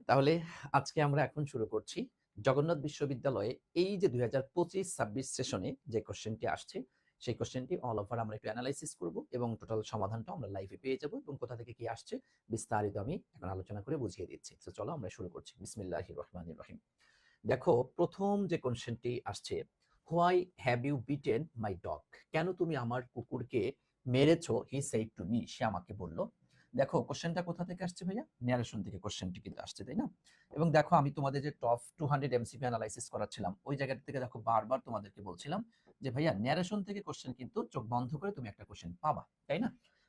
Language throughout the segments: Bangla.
তাহলে আজকে আমরা এখন শুরু করছি জগন্নাথ বিশ্ববিদ্যালয়ে এই যে 2025-26 সেশনে যে কোশ্চেনটি আসছে সেই কোশ্চেনটি অল ওভার আমরা একটু অ্যানালাইসিস করব এবং টোটাল সমাধানটা আমরা লাইভে পেয়ে যাব এবং কোথা থেকে কি আসছে বিস্তারিত আমি এখন আলোচনা করে বুঝিয়ে দিচ্ছি। তো চলো আমরা শুরু করছি। বিসমিল্লাহির রহমানির রহিম। দেখো প্রথম যে কোশ্চেনটি আসছে, why have you beaten my dog? কেন তুমি আমার কুকুরকে মেরেছো? হি সেড টু মি, সে আমাকে বলল। দেখো কোশ্চেনটা কোথা থেকে আসছে ভাইয়া? ন্যারেশন থেকে কোশ্চেনটি কিন্তু আসছে, তাই না? এবং দেখো আমি তোমাদের যে টপ 200 এমসিকিউ অ্যানালাইসিস করাচ্ছিলাম ওই জায়গা থেকে দেখো বারবার তোমাদেরকে বলছিলাম যে ভাইয়া ন্যারেশন থেকে কোশ্চেন কিন্তু চোখ বন্ধ করে তুমি একটা কোশ্চেন পাবা, তাই না?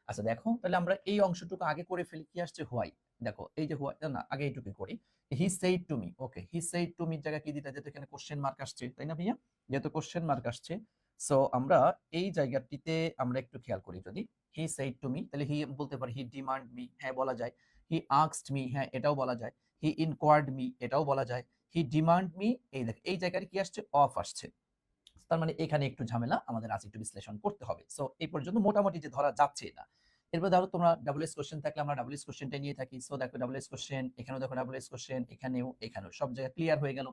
আচ্ছা দেখো তাহলে আমরা এই অংশটুকু আগে করে ফেলি। কি আসছে? হোয়াই। দেখো এই যে হোয়াই, না আগে এইটুকু করি। He said to me, okay, he said to Mir জায়গায় কি দিতে, যেহেতু এখানে কোশ্চেন মার্ক আসছে, তাই না ভাইয়া? যেহেতু কোশ্চেন মার্ক আসছে, সো আমরা এই জায়গাটিতে আমরা একটু খেয়াল করি। যদি হি সেইড টু মি, তাহলে হি বলতে পারি হি ডিমান্ড মি, হ্যাঁ বলা যায়। হি আস্কড মি, হ্যাঁ এটাও বলা যায়। হি ইনকোয়ার্ড মি, এটাও বলা যায়। হি ডিমান্ড মি, এই দেখ এই জায়গায় কি আসছে? অফ আসছে। তার মানে এখানে একটু ঝামেলা আমাদের আছে, একটু বিশ্লেষণ করতে হবে। সো এই পর্যন্ত মোটামুটি যে ধরা যাচ্ছে না। এরপর ধরো তোমরা ডাবল এস কোশ্চেন থাকলে আমরা ডাবল এস কোশ্চেনটা নিয়ে থাকি। সো দেখো ডাবল এস কোশ্চেন, এখানেও দেখো ডাবল এস কোশ্চেন, এখানেও এখানেও সব জায়গায় ক্লিয়ার হয়ে গেল।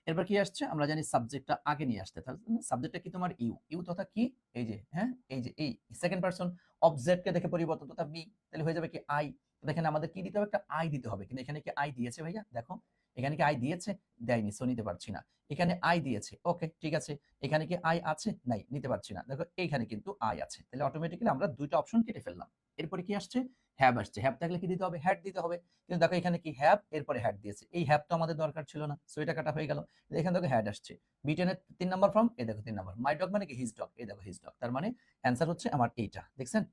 এরপর কি আসছে? আমরা জানি সাবজেক্টটা আগে নিয়ে আসতে, তাহলে সাবজেক্টটা কি তোমার ইউ, ইউ তথা কি এই যে, হ্যাঁ এই যে এই সেকেন্ড পারসন অবজেক্টকে দেখে পরিবর্তন তথা মি, তাহলে হয়ে যাবে কি আই। তো এখানে আমাদের কি দিতে হবে? একটা আই দিতে হবে। কিন্তু এখানে কি আই দিয়েছে ভাইয়া? দেখো এখানে কি আই দিয়েছে? দেয়নি, সো নিতে পারছি না। এখানে আই দিয়েছে, ওকে ঠিক আছে। এখানে কি আই আছে? নাই, নিতে পারছি না। দেখো এইখানে কিন্তু আই আছে, তাহলে অটোমেটিক্যালি আমরা দুইটা অপশন কেটে ফেললাম। এরপরে কি আসছে? হ্যাভ আসছে। হ্যাভ থাকলে কি দিতে হবে? হ্যাড দিতে হবে। কিন্তু দেখো এখানে কি হ্যাভ, এরপরে হ্যাড দিয়েছে। এই হ্যাভ তো আমাদের দরকার ছিল না, সো এটা কাটা হয়ে গেল। এখানে দেখো হ্যাড আসছে। বিটেনের 3 নাম্বার ফর্ম, এই দেখো 3 নাম্বার। মাই ডগ মানে কি? হিজ ডগ, এই দেখো হিজ ডগ। তার মানে অ্যান্সার হচ্ছে আমার এইটা, দেখছেন?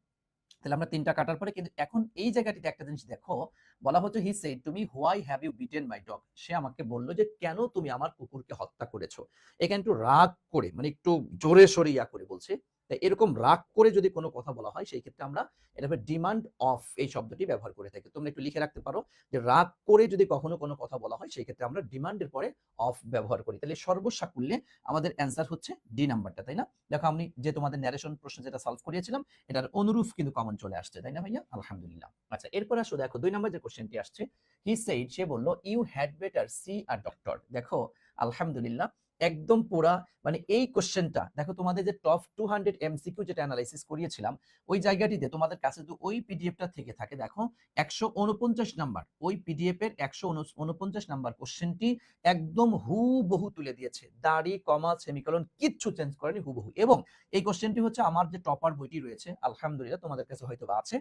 তাহলে আমরা 3টা কাটার পরে কিন্তু এখন এই জায়গাটিতে একটা জিনিস দেখো, বলা হচ্ছে he said to me why have you beaten my dog? সে আমাকে বলল যে কেন তুমি আমার কুকুরকে হত্যা করেছো। এখানে একটু রাগ করে, মানে একটু জোরে সরে ইয়া করে বলছে। তাই এরকম রাগ করে যদি কোনো কথা বলা হয় সেই ক্ষেত্রে আমরা এটা ডিমান্ড অফ এই শব্দটি ব্যবহার করে থাকি। তোমরা একটু লিখে রাখতে পারো যে রাগ করে যদি কখনো কোনো কথা বলা হয় সেই ক্ষেত্রে আমরা ডিমান্ডের পরে অফ ব্যবহার করি। তাহলে সর্বসাকুল্যে আমাদের অ্যান্সার হচ্ছে ডি নাম্বারটা, তাই না? দেখো আমি যে তোমাদের ন্যারেশন প্রশ্ন যেটা সলভ করিয়েছিলাম এটার অনুরূপ কিন্তু কমন চলে আসছে, তাই না ভাইয়া? আলহামদুলিল্লাহ। আচ্ছা এরপর আসো, দেখো 2 নম্বর যে কোশ্চেনটি আসছে, হি সেইড, সে বলল you had better see a doctor. দেখো আলহামদুলিল্লাহ একদম পুরা, মানে এই কোশ্চেনটা দেখো তোমাদের যে টপ 200 এমসিকিউ যেটা অ্যানালাইসিস করিয়েছিলাম ওই জায়গাটিতে তোমাদের কাছে যদি ওই পিডিএফটা থেকে থাকে, দেখো 149 নাম্বার ওই পিডিএফ এর 149 নাম্বার কোশ্চেনটি একদম হুবহু তুলে দিয়েছে, দাড়ি কমা সেমিকোলন কিচ্ছু চেঞ্জ করেনি, হুবহু। এবং এই কোশ্চেনটি হচ্ছে আমার যে টপার বইটি রয়েছে, আলহামদুলিল্লাহ তোমাদের কাছে হয়তো বা আছে,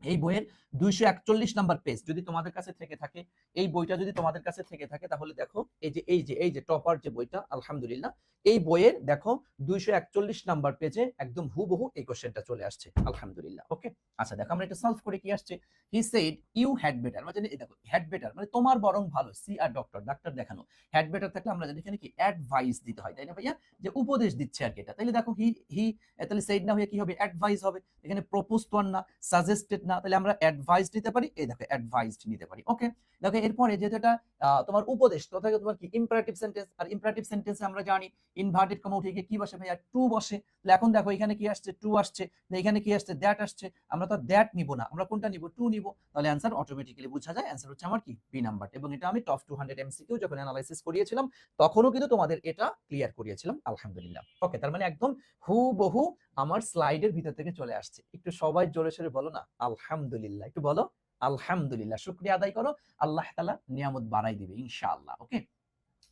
এই বইয়ের 241 নাম্বার পেজ যদি তোমাদের কাছে থেকে থাকে, এই বইটা যদি তোমাদের কাছে থেকে থাকে তাহলে দেখো এই যে টপার যে বইটা, আলহামদুলিল্লাহ এই বইয়ের দেখো 241 নাম্বার পেজে একদম হুবহু এই কোশ্চেনটা চলে আসছে, আলহামদুলিল্লাহ। ওকে আচ্ছা দেখো আমরা এটা সলভ করে কি আসছে। He said you had better, মানে এই দেখো হ্যাড বেটার মানে তোমার বরং ভালো, সি আর ডক্টর ডাক্তার দেখানো। হ্যাড বেটার থাকলে আমরা জানি এখানে কি অ্যাডভাইস দিতে হয়, তাই না ভাইয়া? যে উপদেশ দিচ্ছে আর কি এটা। তাহলে দেখো হি হি তাহলে সেড না হয়ে কি হবে? অ্যাডভাইস হবে। এখানে প্রপোজ তো না, সাজেস্টেড না, তাহলে আমরা অ্যাডভাইস নিতে পারি। এই দেখো অ্যাডভাইসড নিতে পারি। ওকে দেখো এরপরে যেহেতু এটা তোমার উপদেশ তথা তোমার কি ইম্পারেটিভ সেন্টেন্স, আর ইম্পারেটিভ সেন্টেন্সে আমরা জানি ইনভার্টেড কমা উঠে গিয়ে কি বসে ভাইয়া? টু বসে। তাহলে এখন দেখো এখানে কি আসছে? টু আসছে। এখানে কি আসছে? দ্যাট আসছে। আমরা তো দ্যাট নিব না, আমরা কোনটা নিব? টু নিব। তাহলে অ্যান্সার অটোমেটিক্যালি বোঝা যায়, অ্যান্সার হচ্ছে আমার কি? B number. এবং এটা আমি টপ 200 এমসিকিউ যখন অ্যানালাইসিস করিয়েছিলাম তখনও কিন্তু তোমাদের এটা ক্লিয়ার করিয়েছিলাম, আলহামদুলিল্লাহ। ওকে তার মানে একদম হুবহু আমার স্লাইডের ভিতর থেকে চলে আসছে। একটু সবাই জোরে সোরে বলো না আলহামদুলিল্লাহ, একটু বলো আলহামদুলিল্লাহ, শুকরিয়া আদায় করো, আল্লাহ তাআলা নিয়ামত বাড়াই দিবে ইনশাআল্লাহ। ওকে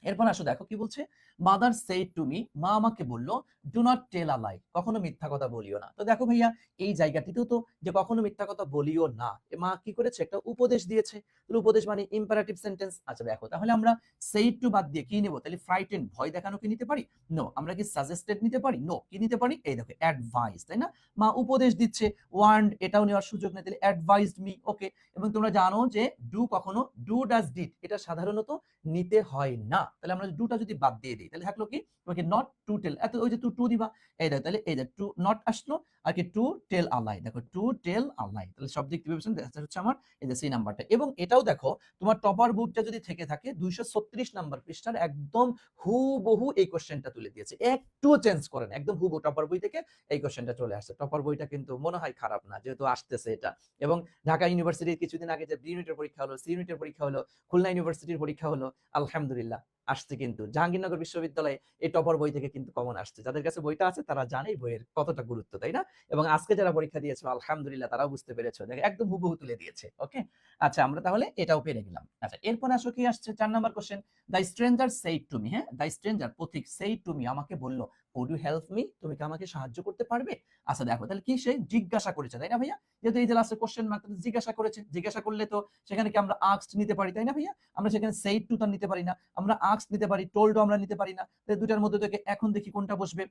এরপর আসো দেখো কি বলছে, মাদার সেড টু মি, মা আমাকে বললো ডু নট টেল আ লাই, কখনো মিথ্যা কথা বলিও না। তো দেখো ভাইয়া এই জায়গাটিতেও তো যে কখনো মিথ্যা কথা বলিও না, মা কি করেছে? একটা উপদেশ দিয়েছে। উপদেশ মানে ইম্পারেটিভ সেন্টেন্স। আচ্ছা দেখো তাহলে আমরা সেইড টু বাদ দিয়ে কি নিব? তাহলে ফ্রাইটেন, ভয় দেখানো কি নিতে পারি? নো। আমরা কি সাজেস্টেড নিতে পারি? নো। কি নিতে পারি? এই দেখো অ্যাডভাইস, তাই না? মা উপদেশ দিচ্ছে, ওয়ার্নড এটাও নেওয়ার সুযোগ নেই, তাহলে অ্যাডভাইসড মি। ওকে এবং তোমরা জানো যে ডু কখনো ডু ডাজ ডিড এটা সাধারণত নিতে হয় না, তাহলে আমরা ডুটা যদি বাদ দিয়ে দিই তাহলে থাকলো কি তোমাকে নট টু টেল, এত ওই যে টু দিবা, এই দেখো তাহলে এই যে টু নট আসলো আর কি টু টেল আ লাই, দেখো টু টেল আ লাই, তাহলে সব দিক থেকে হচ্ছে আমার এই যে সি নাম্বারটা। এবং এটাও দেখো তোমার টপার বুকটা যদি থেকে থাকে 236 নাম্বার পৃষ্ঠার একদম হুবহু এই কোশ্চেনটা তুলে দিয়েছে, একটুও চেঞ্জ করে না, একদম হুবহু টপার বই থেকে এই কোশ্চেনটা চলে আসছে। টপার বইটা কিন্তু মনে হয় খারাপ না, যেহেতু আসতেছে এটা। এবং ঢাকা ইউনিভার্সিটির কিছুদিন আগে যে বি ইউনিটের পরীক্ষা হলো, সি ইউনিটের পরীক্ষা হলো, খুলনা ইউনিভার্সিটির পরীক্ষা হলো, আলহামদুলিল্লাহ আসছে কিন্তু জাহাঙ্গীরনগর বিশ্ববিদ্যালয়ে এই টপার বই থেকে কিন্তু কমন আসছে। যাদের কাছে বইটা আছে তারা জানে বইয়ের কতটা গুরুত্ব, তাই না? এবং আজকে যারা পরীক্ষা দিয়েছে আলহামদুলিল্লাহ তারাও বুঝতে পেরেছে, দেখো একদম হুবহু তুলে দিয়েছে। ওকে, আচ্ছা আমরা তাহলে এটাও পেরে গেলাম। আচ্ছা এরপর আসো কি আসছে 4 number question, the stranger said to me, হ্যাঁ দ্য স্ট্রেঞ্জার পথিক সেইড টু মি আমাকে বলল, উড ইউ হেল্প মি, তুমি কি আমাকে সাহায্য করতে পারবে? আচ্ছা দেখো তাহলে কি সে জিজ্ঞাসা করেছে, তাই না ভাইয়া? যেহেতু এই যে লাস্টে কোশ্চেন মার্ক, জিজ্ঞাসা করেছে, জিজ্ঞাসা করলে তো সেখানে কি আমরা আস্কড নিতে পারি, তাই না ভাইয়া? আমরা সেখানে সেইড টু তো নিতে পারি না, আমরা আস্কড নিতে পারি, টোল্ডও আমরা নিতে পারি না, তাহলে দুটার মধ্যে থেকে এখন দেখি কোনটা বসবে।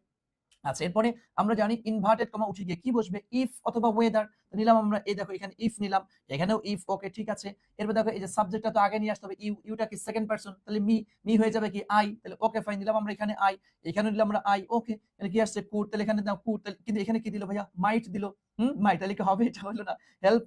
আচ্ছা এরপরে আমরা জানি ইনভার্টেড কমা উঠে গিয়ে কি বসবে, ইফ অথবা ওয়েদার নিলাম আমরা, এই দেখো এখানে ইফ নিলাম, এখানেও ইফ, ওকে ঠিক আছে। এরপর দেখো এই যে সাবজেক্টটা তো আগে নিয়ে আসতে হবে, ইউটা কি সেকেন্ড পারসন, তাহলে মি হয়ে যাবে কি আই, তাহলে ওকে ফাইন দিলাম আমরা এখানে আই, এখানে নিলাম আমরা আই, ওকে। এখানে কি আসছে কুড, তাহলে এখানে দাও কুড, তাহলে কিন্তু এখানে কি দিল ভাইয়া, মাইট দিল, মাইট, তাহলে কি হবে, এটা হলো না হেল্প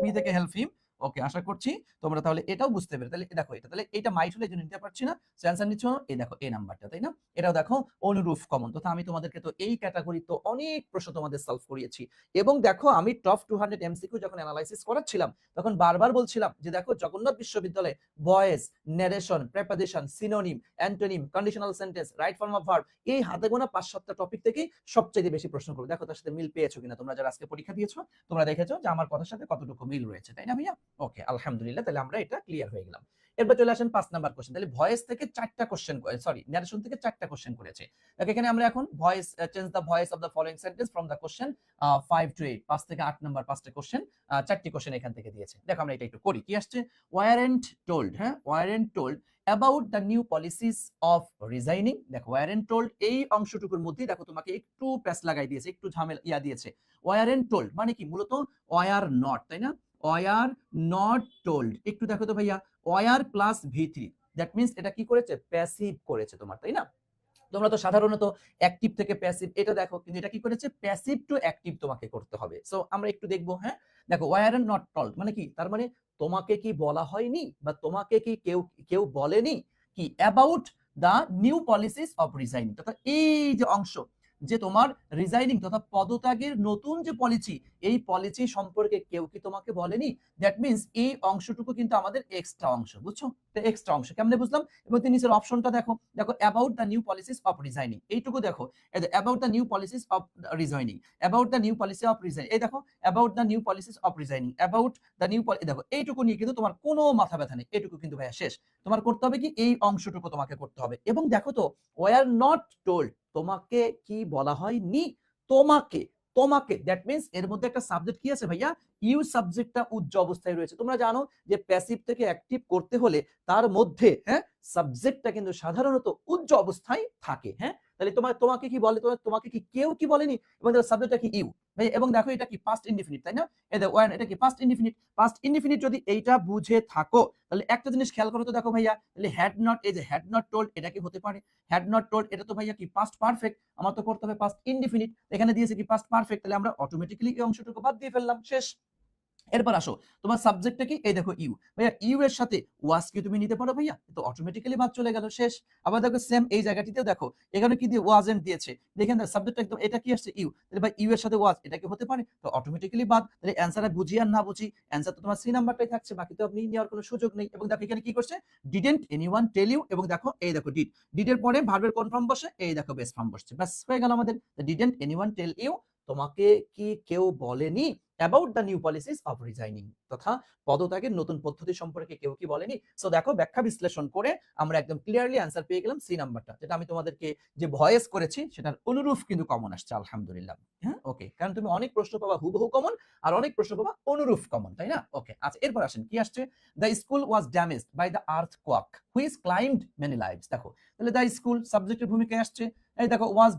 মি থেকে হেল্প হিম। ওকে, আশা করছি তোমরা তাহলে এটাও বুঝতে পেরে, তাহলে দেখো এটা তাহলে এটা মাইট হলে জন্য নিতে পারছি না, অ্যানসার নিচ্ছ এই দেখো এই নাম্বারটা, তাই না? এটাও দেখো অনুরূপ কমন, তথা আমি তোমাদেরকে তো এই ক্যাটাগরি তো অনেক প্রশ্ন তোমাদের সলভ করিয়েছি। এবং দেখো আমি টপ 200 এমসিকিউ যখন অ্যানালাইসিস করাচ্ছিলাম তখন বারবার বলছিলাম যে দেখো জগন্নাথ বিশ্ববিদ্যালয়ে voice, narration, preposition, synonym, antonym, conditional sentence, right form of verb, এই হাতে গোনা 5-7টা টপিক থেকেই সবচেয়ে বেশি প্রশ্ন করবে। দেখো তার সাথে মিল পেয়েছো কিনা তোমরা যারা আজকে পরীক্ষা দিয়েছো, তোমরা দেখেছো যে আমার কথার সাথে কতটুকু মিল রয়েছে, তাই না ভাইয়া? ওকে, আলহামদুলিল্লাহ, তাহলে আমরা এটা ক্লিয়ার হয়ে গেলাম। এরপর চলে আসেন 5 নাম্বার কোশ্চেন, তাহলে ভয়েস থেকে 4টা কোশ্চেন, সরি ন্যারেশন থেকে 4টা কোশ্চেন করেছে। এখানে আমরা এখন voice, change the voice of the following sentence from the question 5 to 8, 5 থেকে 8 নাম্বার 5টা কোশ্চেন, 4টি কোশ্চেন এখান থেকে দিয়েছে। দেখো আমরা এটা একটু করি, কি আসছে, ওয়ারেন্ট টোল্ড, হ্যাঁ warrant told about the new policies of resigning. দেখো ওয়ারেন্ট টোল্ড এই অংশটুকুর মধ্যে দেখো তোমাকে একটু প্যাচ লাগাই দিয়েছে, একটু ঝামেলা দিয়েছে। ওয়ারেন্ট টোল্ড মানে কি, মূলত ওয়ার নট, তাই না? ওয়ার নট টোল্ড, একটু দেখো তো ভাইয়া, were plus V3, that means এটা কি করেছে, প্যাসিভ করেছে তোমার, তাই না? তোমরা তো সাধারণত অ্যাক্টিভ থেকে প্যাসিভ এটা দেখো, কিন্তু এটা কি করেছে, প্যাসিভ টু অ্যাক্টিভ তোমাকে করতে হবে। সো আমরা একটু দেখবো, হ্যাঁ দেখো ওয়ার এন্ড নট টল্ড মানে কি, তার মানে তোমাকে কি বলা হয়নি বা তোমাকে কি কেউ কেউ বলেনি কি about the new policies of resigning, তথা এই যে অংশ যে তোমার রিজাইনিং তথা পদত্যাগের নতুন যে পলিসি, এই পলিসি সম্পর্কে কেউ কি তোমাকে বলেনি। দ্যাট মিন্স এই অংশটুকু কিন্তু আমাদের এক্সট্রা অংশ, বুঝছো? এক্সট্রা অংশ কেমনে বুঝলাম, এবং নিচের অপশনটা দেখো, দেখো about the new policies of resigning, এইটুকু দেখো, about the new policies of resigning, about the new policy of resigning, এই দেখো about the new policies of resigning, about the new policy, দেখো এইটুকু নিয়ে কিন্তু তোমার কোনো মাথা ব্যথা নেই, এইটুকু কিন্তু ভাইয়া শেষ। তোমার করতে হবে কি, এই অংশটুকু তোমাকে করতে হবে। এবং দেখো তো ওয়ার নট টোল্ড, তোমাকে কি বলা হয়নি, তোমাকে, তোমাকে, দ্যাট মিন্স এর মধ্যে একটা সাবজেক্ট কি আছে ভাইয়া, ইউ সাবজেক্টটা উজ্জ অবস্থায় রয়েছে। তোমরা জানো যে প্যাসিভ থেকে অ্যাক্টিভ করতে হলে তার মধ্যে হ্যাঁ সাবজেক্টটা কিন্তু সাধারণত উজ্জ অবস্থায় থাকে। হ্যাঁ তাহলে তোমাকে কি বলে, তোমাকে কি কেউ কি বলেনি, এবং সাবজেক্টটা কি ইউ, এবং দেখো এটা কি পাস্ট ইনডিফিনিট, তাই না? এটা কি পাস্ট ইনডিফিনিট, পাস্ট ইনডিফিনিট যদি এইটা বুঝে থাকো তাহলে একটা জিনিস খেয়াল করো তো, দেখো ভাইয়া তাহলে হ্যাড নট, এই যে হ্যাড নট টোল্ড এটা কি হতে পারে, হ্যাড নট টোল্ড এটা তো ভাইয়া কি পাস্ট পারফেক্ট, আমার তো করতে হবে পাস্ট ইনডিফিনিট, এখানে দিয়েছে কি পাস্ট পারফেক্ট, তাহলে আমরা অটোমেটিক্যালি এই অংশটুকু বাদ দিয়ে ফেললাম, শেষ। এরপর আসো তোমার সাবজেক্টটা কি, এই দেখো ইউ, ভাইয়া ইউ এর সাথে ওয়াজ কি তুমি নিতে পারো ভাইয়া, তো অটোমেটিক্যালি বাদ চলে গেল, শেষ। আবার দেখো সেম এই জায়গাটিতেও দেখো, এখানে কি দিয়ে ওয়াজেন্ট দিয়েছে, দেখেন সাবজেক্টটা একদম এটা কি আসছে ইউ, তাহলে ভাই ইউ এর সাথে ওয়াজ এটা কি হতে পারে, তো অটোমেটিক্যালি বাদ। তাহলে অ্যানসারে বুঝি আর না বুঝি অ্যানসার তো তোমার সি নাম্বারটাই থাকছে, বাকি তো আপনি নেওয়ার কোনো সুযোগ নেই। এবং দেখো এখানে কি করছে, ডিডেন্ট এনিওয়ান টেল ইউ, এবং দেখো এই দেখো ডিডের পরে ভার্বের কোন ফর্ম বসে, এই দেখো বেস ফর্ম বসছে, ব্যাস হয়ে গেল আমাদের। ডিডেন্ট এনিওয়ান টেল ইউ, তোমাকে কি কেউ বলেনি about the new policies of resigning, তথা পদত্যাগের নতুন পদ্ধতি সম্পর্কে কেউ কি বলেনি। সো দেখো ব্যাখ্যা বিশ্লেষণ করে আমরা একদম ক্লিয়ারলি অ্যান্সার পেয়ে গেলাম সি নাম্বারটা, যেটা আমি তোমাদেরকে যে ভয়েস করেছি সেটার অনুরূপ কিন্তু কমন আসছে আলহামদুলিল্লাহ। হ্যাঁ ওকে, কারণ তুমি অনেক প্রশ্ন পাবা হুবহু কমন আর অনেক প্রশ্ন পাবা অনুরূপ কমন, তাই না? ওকে, আচ্ছা এরপর আসেন কি আসছে, the school was damaged by the earthquake which claimed many lives. দেখো তাহলে দ্য স্কুল সাবজেক্টের ভূমিকায় আসছে, এই দেখো ওয়াজ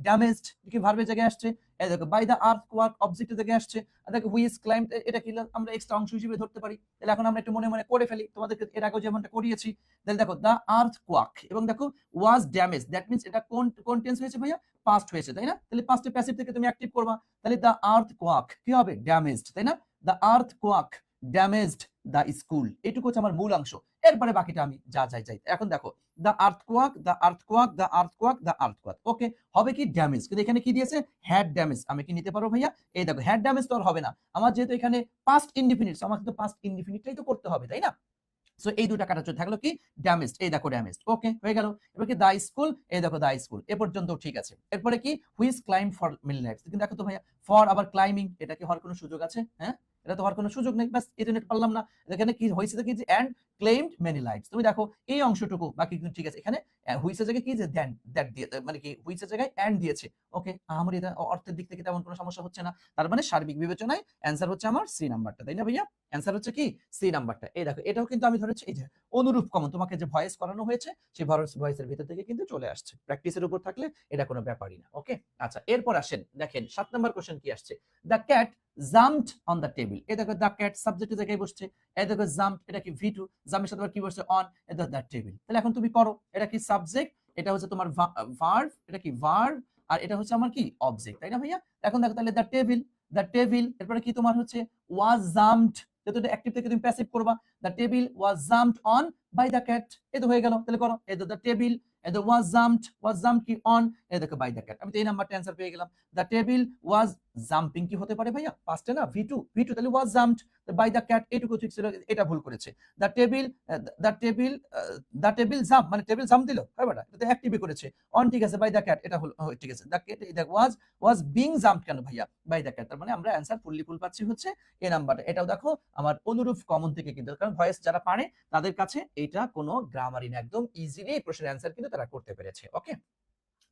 ড্যামেজড কি ভার্বের জায়গায় আসছে, এই দেখো বাই দ্য আর্থ কোয়াক অবজেক্টের জায়গায় আসছে, দেখো হুইজ ক্লাইম্ব এটা কি আমরা এক্সট্রা অংশ হিসেবে ধরতে পারি। তাহলে এখন আমরা একটু মনে মনে করে ফেলি, তোমাদেরকে এর আগেও যেমনটা করিয়েছি। তাহলে দেখো দ্য আর্থ কোয়াক এবং দেখো ওয়াজ ড্যামেজ, দ্যাট মিন্স এটা কোন টেন্স হয়েছে ভাইয়া, পাস্ট হয়েছে, তাই না? তাহলে পাস্টে প্যাসিভ থেকে তুমি অ্যাক্টিভ করবা, তাহলে দ্য আর্থ কোয়াক কি হবে, ড্যামেজড, তাই না? The earth quack damaged the school, এটুকু হচ্ছে আমার মূল অংশ। এরপরে বাকিটা আমি যা যাই। এখন দেখো the earthquake, the earthquake, the earthquake, the earthquake, okay হবে কি ড্যামেজ, কিন্তু এখানে কি দিয়েছে হ্যাড ড্যামেজ, আমি কি নিতে পারবো ভাইয়া? এই দেখো হ্যাড ড্যামেজ তো আর হবে না, আমার যেহেতু এখানে পাস্ট ইনডিফিনিট, আমাকে তো পাস্ট ইনডিফিনিটটাই তো করতে হবে, তাই না? সো এই দুটা কাটা থাকলো কি ড্যামেজড, এই দেখো ড্যামেজড, ওকে হয়ে গেল। এবার কি দা স্কুল, এই দেখো দা স্কুল, এ পর্যন্ত ঠিক আছে। এরপরে কি which claimed for many lives, কিন্তু দেখো তো ভাইয়া ফর আবার ক্লাইম্বিং, এটা কি হওয়ার কোনো সুযোগ আছে? হ্যাঁ, এটা তো হওয়ার কোনো সুযোগ নেই, বাস এটা নিতে পারলাম না। এখানে কি হয়েছে কি যে এন্ড ক্লেইমড মেনি লাইফস, তুমি দেখো এই অংশটুকু বাকি কিন্তু ঠিক আছে। এখানে হুইসের জায়গায় কি যে দেন দ্যাট দিয়ে, মানে কি হুইসের জায়গায় এন্ড দিয়েছে, ওকে আমার এটা অর্থের দিক থেকে তেমন কোনো সমস্যা হচ্ছে না। তার মানে সার্বিক বিবেচনায় অ্যান্সার হচ্ছে আমার সি নাম্বারটা, তাই না ভাইয়া? অ্যান্সার হচ্ছে কি সি নাম্বারটা। এই দেখো এটাও কিন্তু আমি ধরেছি এই যে অনুরূপ কমন, তোমাকে যে ভয়েস করানো হয়েছে সেই ভয়েসের ভিতর থেকে কিন্তু চলে আসছে, প্র্যাকটিসের উপর থাকলে এটা কোনো ব্যাপারই না, ওকে। আচ্ছা এরপর আসেন, দেখেন 7 নাম্বার কোশ্চেন কি আসছে, the cat jumped on the table, এই দেখো দ্য ক্যাট সাবজেক্টের জায়গায় বসছে, এই দেখো জাম্পড এটা কি ভি2, জাম্পের সাথে আবার কি বসছে অন, এই দেখো দ্য টেবিল। তাহলে এখন তুমি করো, এটা কি সাবজেক্ট, এটা হচ্ছে তোমার ভার্ব, এটা কি ভার্ব, আর এটা হচ্ছে আমার কি অবজেক্ট, তাই না ভাইয়া? এখন দেখো তাহলে দ্য টেবিল এরপরে কি তোমার হচ্ছে ওয়াজ জাম্পড, যেহেতু এটা অ্যাক্টিভ থেকে তুমি প্যাসিভ করবা, the table was jumped on by the cat, এই তো হয়ে গেল। তাহলে করো এই দ্য টেবিল, এই দ্য ওয়াজ জাম্পড কি অন, এই দেখো বাই দ্য ক্যাট, আমি তো এই নাম্বারটা অ্যানসার পেয়ে গেলাম। দ্য টেবিল ওয়াজ জাম্পিং কি হতে পারে ভাইয়া, পাস্টে না ভি2, তাহলে ওয়াজ জাম্পড বাই দ্য ক্যাট, এটুকু ঠিক ছিল, এটা ভুল করেছে। The table the table jump, মানে টেবিল জাম্প দিল, হয় বেটা এটা অ্যাক্টিভই করেছে, অন ঠিক আছে, বাই দ্য ক্যাট এটা হলো ঠিক আছে। দ্য ক্যাট এটা ওয়াজ বিং জাম্পড কেন ভাইয়া, বাই দ্য ক্যাট, তার মানে আমরা অ্যানসার ফুল পাচ্ছি হচ্ছে এই নাম্বারটা। এটাও দেখো আমার অনুরূপ কমন থেকে কিন্তু, কারণ ভয়েস যারা পারে তাদের কাছে এটা কোনো গ্রামারই না, একদম ইজিলি এই প্রশ্নের অ্যানসার কিন্তু তারা করতে পেরেছে, ওকে।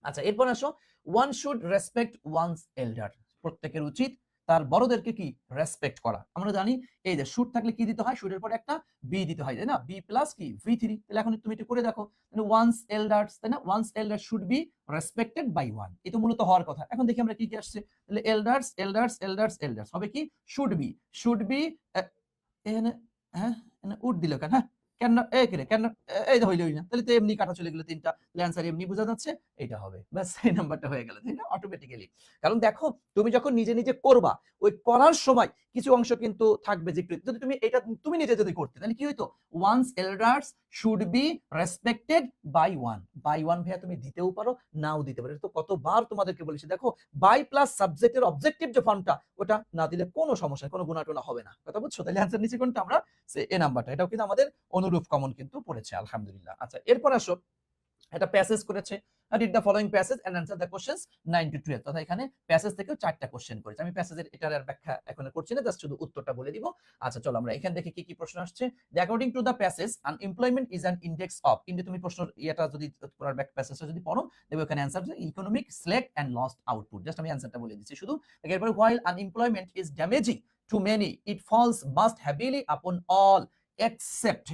আচ্ছা এরপর আসো, one should respect one's elder, প্রত্যেকের উচিত তার বড়দেরকে কি রেসপেক্ট করা। আমরা জানি এই যে শুড থাকলে কি দিতে হয়, শুডের পরে একটা বি দিতে হয়, তাই না? বি প্লাস কি ভি3। তাহলে এখন তুমি একটু করে দেখো, ওয়ানস এল্ডার্স, তাই না? One's elder should be respected by one, এটা মূলত হওয়ার কথা। এখন দেখি আমরা কি কি আসছে, তাহলে এল্ডার্স হবে কি শুড বি এখানে, হ্যাঁ উড দিল কেন, হ্যাঁ কেন কেন, এই হইলই না, তাহলে তো এমনি কাটা চলে গেল তিনটা, তাহলে অ্যানসার এমনি বোঝা যাচ্ছে এটা হবে, ব্যাস এই নাম্বারটা হয়ে গেল, তাই না? অটোমেটিক্যালি। কারণ দেখো তুমি যখন নিজে নিজে করবা, ওই করার সময় কিছু অংশ কিন্তু থাকবে যে যদি তুমি এটা তুমি নিজে যদি করতে, তাহলে কি হইতো, one's elders should be respected by one ভাইয়া তুমি দিতেও পারো নাও দিতে পারো, তো কতবার তোমাদেরকে বলেছি। দেখো বাই প্লাস সাবজেক্টের অবজেক্টিভ যে ফর্মটা, ওটা না দিলে কোনো সমস্যা, কোনো গুণাটুনা হবে না, কথা বুঝছো? তাহলে অ্যানসার নিচে কোনটা, আমরা এ নাম্বারটা, এটাও কিন্তু আমাদের অনুরূপ কমন কিন্তু পড়েছে, আলহামদুলিল্লাহ। আচ্ছা এরপর আসো, এটা প্যাসেজ করেছে, read the following passage and answer the questions 9 to 12, তথা এখানে প্যাসেজ থেকেও 4টা কোশ্চেন করেছে। আমি প্যাসেজের এটার আর ব্যাখ্যা এখন করছি না, জাস্ট শুধু উত্তরটা বলে দিব। আচ্ছা চলো আমরা এখান থেকে কি কি প্রশ্ন আসছে। According to the passage unemployment is an index of, কিন্তু তুমি প্রশ্ন এটা যদি পুরো ব্যাক প্যাসেজটা যদি পড়ো দেখবে এখানে অ্যানসার হচ্ছে economic select and lost output, just আমি অ্যানসারটা বলে দিচ্ছি শুধু। এরপরে while unemployment is damaging to many it falls most heavily upon all except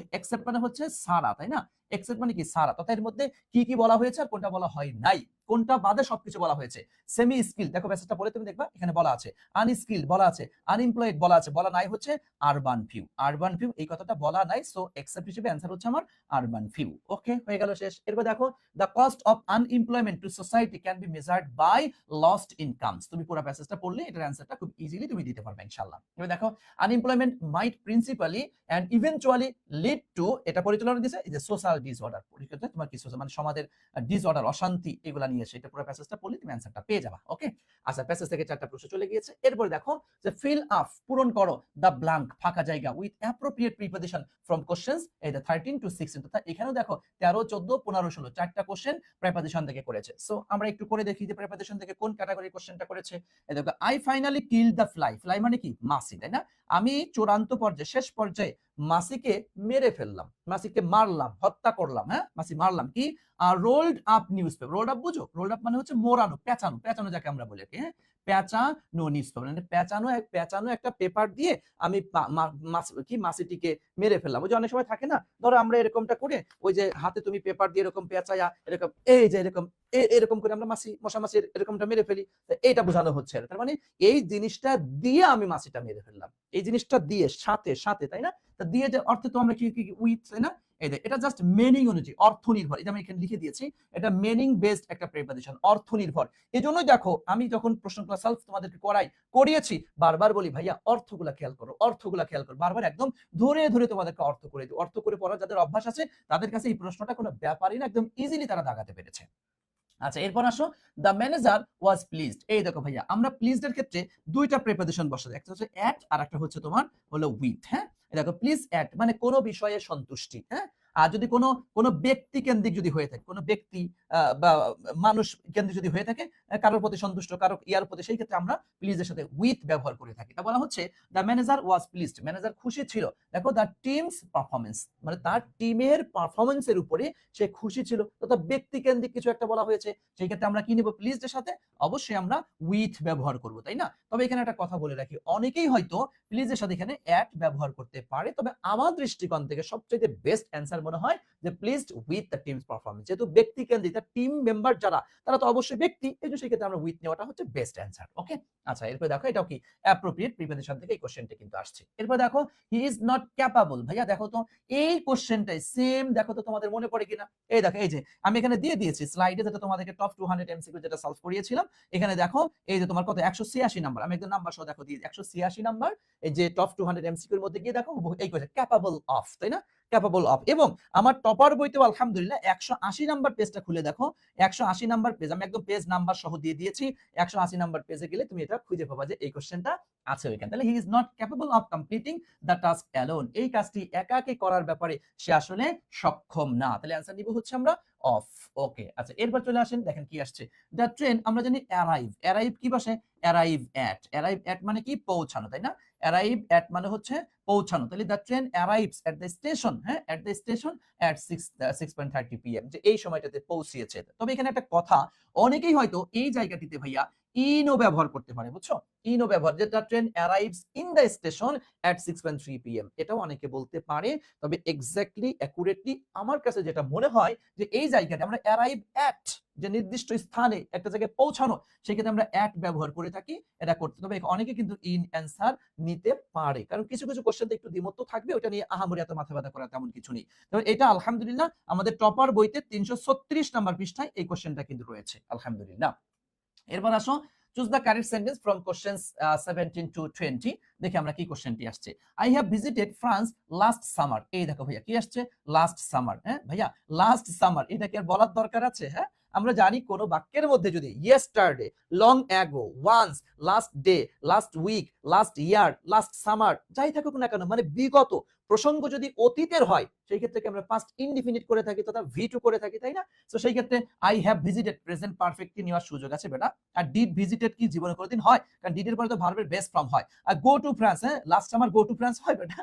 মানে হচ্ছে সারা, তাই না? এক্সেপ্ট মানে কি সারা, তথা এর মধ্যে কি কি বলা হয়েছে আর কোনটা বলা হয় নাই, কোনটা বাদে সবকিছু বলা হয়েছে। সেমি স্কিল, দেখো প্যাসেজটা পড়ে তুমি দেখবা এখানে বলা আছে আনস্কিল বলা আছে, আনএমপ্লয়েড বলা আছে, বলা নাই হচ্ছে আরবান ফিউ এই কথাটা বলা নাই, সো এক্সেপ্ট হিসেবে অ্যানসার হচ্ছে আমার আরবান ফিউ, ওকে হয়ে গেল শেষ। এরপর দেখো the cost of unemployment to society can be measured by lost incomes, তুমি পুরো প্যাসেজটা পড়লে এটার অ্যানসারটা খুব ইজিলি তুমি দিতে পারবে ইনশাআল্লাহ। এবার দেখো unemployment might principally and eventually lead to, এটা পরিচালনা দিয়েছে এই যে সোশ্যাল ডিসঅর্ডার, পরিচয় তোমার কিছু মানে সমাজের ডিসঅর্ডার অশান্তি এগুলা নিয়ে এসে, এটা পুরো প্যাসেজটা পড়লে তুমি অ্যানসারটা পেয়ে যাবা, ওকে। আচ্ছা প্যাসেজ থেকে 4টা প্রশ্ন চলে গিয়েছে। এরপর দেখো যে ফিল আপ, পূরণ করো দ্য ব্ল্যাঙ্ক, ফাঁকা জায়গা with appropriate preposition from questions এই যে 13 to 16, তথা এখানেও দেখো 13 14 15 16 4টা কোশ্চেন প্রিপোজিশন থেকে করেছে। সো আমরা একটু করে দেখি যে প্রিপোজিশন থেকে কোন ক্যাটাগরি কোশ্চেনটা করেছে। এই দেখো I finally kill the fly, fly মানে কি মাছি, তাই না? আমি চূড়ান্ত পর্যায়ে শেষ পর্যায়ে মাছিকে মেরে ফেললাম, মাছিকে মারলাম, হত্যা করলাম, হ্যাঁ মাছি মারলাম কি ruled up news paper, ruled up বুঝো, রোল্ড আপ মানে হচ্ছে মোড়ানো, পেঁচানো যাকে আমরা বলি, হ্যাঁ পেঁচানো নিউজপেপার, মানে পেঁচানো একটা পেপার দিয়ে আমি মাছিটিকে মেরে ফেললাম। ওই যে অনেক সময় থাকে না, ধরো আমরা এরকমটা করে ওই যে হাতে তুমি পেপার দিয়ে এরকম পেঁচায়া এরকম এই যে এরকম এরকম করে আমরা মশা মাছির এরকমটা মেরে ফেলি, এইটা বোঝানো হচ্ছে। তার মানে এই জিনিসটা দিয়ে আমি মাছিটা মেরে ফেললাম, এই জিনিসটা দিয়ে সাথে সাথে, তাই না? তা দিয়ে যে অর্থে তো আমরা কি উইথ, তাই না? এই দেখ, এটা জাস্ট মিনিং অনুযায়ী, অর্থ নির্ভর। এটা আমি এখানে লিখে দিয়েছি, এটা মিনিং বেসড একটা প্রিপোজিশন, অর্থ নির্ভর। এজন্যই দেখো আমি যখন প্রশ্নগুলো সেলফ তোমাদেরকে করিয়েছি, বারবার বলি ভাইয়া অর্থগুলা খেয়াল করো, অর্থগুলা খেয়াল করো, বারবার একদম ধরে ধরে তোমাদেরকে অর্থ করে দিই। অর্থ করে পড়ার যাদের অভ্যাস আছে তাদের কাছে এই প্রশ্নটা কোনো ব্যাপারই না, একদম ইজিলি তারা দাগাতে পেরেছে। আচ্ছা, এরপর আসো, দ্য ম্যানেজার ওয়াজ প্লিজড। এই দেখো ভাইয়া, আমরা প্লিজড এর ক্ষেত্রে দুইটা প্রিপোজিশন বসাই, একটা হচ্ছে অ্যাট আর একটা হচ্ছে তোমার হলো উইথ। হ্যাঁ, এই দেখো প্লিজ অ্যাট মানে কোনো বিষয়ে সন্তুষ্টি। হ্যাঁ, আর যদি কোনো ব্যক্তি কেন্দ্রিক যদি হয়ে থাকে, কোনো ব্যক্তি বা মানুষ কেন্দ্রিক যদি হয়ে থাকে, কারোর প্রতি সন্তুষ্ট, কারো ইয়ার প্রতি, সেই ক্ষেত্রে আমরা প্লিজের সাথে উইথ ব্যবহার করে থাকি। তা বলা হচ্ছে the manager was pleased, manager খুশি ছিল। দেখো দ্য টিমস পারফরমেন্স, মানে তার টিমের পারফরমেন্সের উপরে সে খুশি ছিল, তথা ব্যক্তি কেন্দ্রিক কিছু একটা বলা হয়েছে, সেই ক্ষেত্রে আমরা কি নেব? প্লিজড এর সাথে অবশ্যই আমরা উইথ ব্যবহার করব, তাই না? তবে এখানে একটা কথা বলে রাখি, অনেকেই হয়তো প্লিজ এর সাথে এখানে অ্যাট ব্যবহার করতে পারে, তবে আমার দৃষ্টিকোণ থেকে সবচেয়ে বেস্ট অ্যান্সার মনে হয় যে pleased with the teams performance. যেহেতু ব্যক্তি কেন্দ্রিক, তার টিম মেম্বার যারা, তারা তো অবশ্যই ব্যক্তি, এই জন্য সেই ক্ষেত্রে আমরা উইথ নেওয়াটা হচ্ছে বেস্ট অ্যান্সার। ওকে, আচ্ছা, এরপর দেখো এটাও কি অ্যাপ্রোপ্রিয়েট প্রিপোজিশন থেকে এই কোশ্চেনটা কিন্তু আসছে। এরপর দেখো হি ইজ নট ক্যাপাবল। ভাইয়া দেখো তো এই কোশ্চেনটাই সেম, দেখো তো তোমাদের মনে পড়ে কিনা। এই দেখো, এই যে আমি এখানে দিয়ে দিয়েছি স্লাইডে, যেটা তোমাদেরকে টপ 200 এমসিকিউ যেটা সলভ করিয়েছিলাম। এখানে দেখো এই যে তোমার কত 186 নাম্বার, আমি একদম নাম্বার সহ দেখো দিয়ে 186 নাম্বার, এই যে টপ 200 এমসিকিউর মধ্যে গিয়ে দেখো এই কোশ্চেন ক্যাপাবল অফ, তাই না? Capable of. এবং আমার টপার বইতেও আলহামদুলিল্লাহ 180 নাম্বার পেজটা খুলে দেখো, 180 নাম্বার পেজ আমি একদম পেজ নাম্বার সহ দিয়ে দিয়েছি। 180 নাম্বার পেজে গেলে তুমি এটা খুঁজে পাবা যে এই কোশ্চেনটা আছে ওইখানে। তাহলে he is not capable of completing the task alone, এই কাজটি একাকী করার ব্যাপারে সে আসলে সক্ষম না। তাহলে অ্যানসার নিব হচ্ছে আমরা অফ। ওকে, আচ্ছা, এরপর চলে আসেন, দেখেন কি আসছে। দ্য ট্রেন, আমরা জানি অ্যারাইভ, অ্যারাইভ কি বসে? অ্যারাইভ অ্যাট মানে কি? পৌঁছানো, তাই না? অ্যারাইভ অ্যাট মানে হচ্ছে পৌঁছানো। তাহলে the train arrives at the station, হ্যাঁ, at the station at 6:30 PM, যে এই সময়টাতে পৌঁছিয়েছে। তবে এখানে একটা কথা, অনেকেই হয়তো এই জায়গাটিতে ভাইয়া ইনও ব্যবহার করতে পারে, বুঝছো? ইনও ব্যবহার, যে the train arrives in the station at 6:3 PM, এটাও অনেকে বলতে পারে। তবে এক্স্যাক্টলি অ্যাকুরেটলি আমার কাছে যেটা মনে হয় যে এই জায়গাটা আমরা অ্যারাইভ অ্যাট, যে নির্দিষ্ট স্থানে একটা জায়গায় পৌঁছানো, সেক্ষেত্রে আমরা অ্যাট ব্যবহার করে থাকি, এটা করতে। তবে অনেকে কিন্তু ইন অ্যান্সার নিতে পারে, কারণ কিছু কিছু কোশ্চেন একটু দ্বিমত থাকবে, ওটা নিয়ে আহামরি এত মাথা ব্যথা করা তেমন কিছু নেই। তবে এটা আলহামদুলিল্লাহ আমাদের টপার বইতে 336 নাম্বার পৃষ্ঠায় এই কোশ্চেনটা কিন্তু রয়েছে, আলহামদুলিল্লাহ। এরপর আসো, choose the correct sentence from questions 17 to 20। দেখি আমরা কি কোশ্চেনটি আসছে। I have visited France last summer. এই দেখো ভাইয়া কি আসছে? Last summer. হ্যাঁ ভাইয়া, লাস্ট সামার এটা কি আর বলার দরকার আছে? হ্যাঁ, আমরা জানি কোন বাক্যের মধ্যে যদি yesterday, long ago, once, last day, last week, last year, last summer যাই থাকুক না কেন, মানে বিগত প্রসঙ্গ যদি অতীতের হয়, সেই ক্ষেত্রে কি আমরা পাস্ট ইনডিফিনিট করে থাকি, তথা ভি2 করে থাকি, তাই না? তো সেই ক্ষেত্রে I have visited present perfect কি নেওয়ার সুযোগ আছে বেটা। আর ডিড ভিজিটেড কি জীবনে কোনোদিন হয়? কারণ ডিড এর পরে তো ভার্বের বেস ফর্ম হয়। আর গো টু ফ্রান্স, হ্যাঁ, last summer go to France হয় বেটা।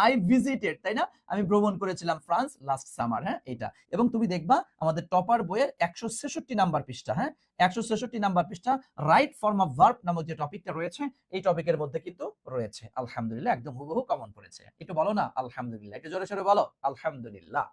আই ভিজিটেড, তাই না? আমি ভ্রমণ করেছিলাম ফ্রান্স লাস্ট সামার, হ্যাঁ, এটা। এবং তুমি দেখবা আমাদের টপার বইয়ের 166 নাম্বার পৃষ্ঠা, হ্যাঁ, 166 নাম্বার পৃষ্ঠা রাইট ফর্ম অফ ভার্ব নামক যে টপিকটা রয়েছে, এই টপিকের মধ্যে কিন্তু রয়েছে। আলহামদুলিল্লাহ, একদম হুবহু কমন পড়েছে। একটু বলো না আলহামদুলিল্লাহ, একটু জোরে সোরে বলো আলহামদুলিল্লাহ।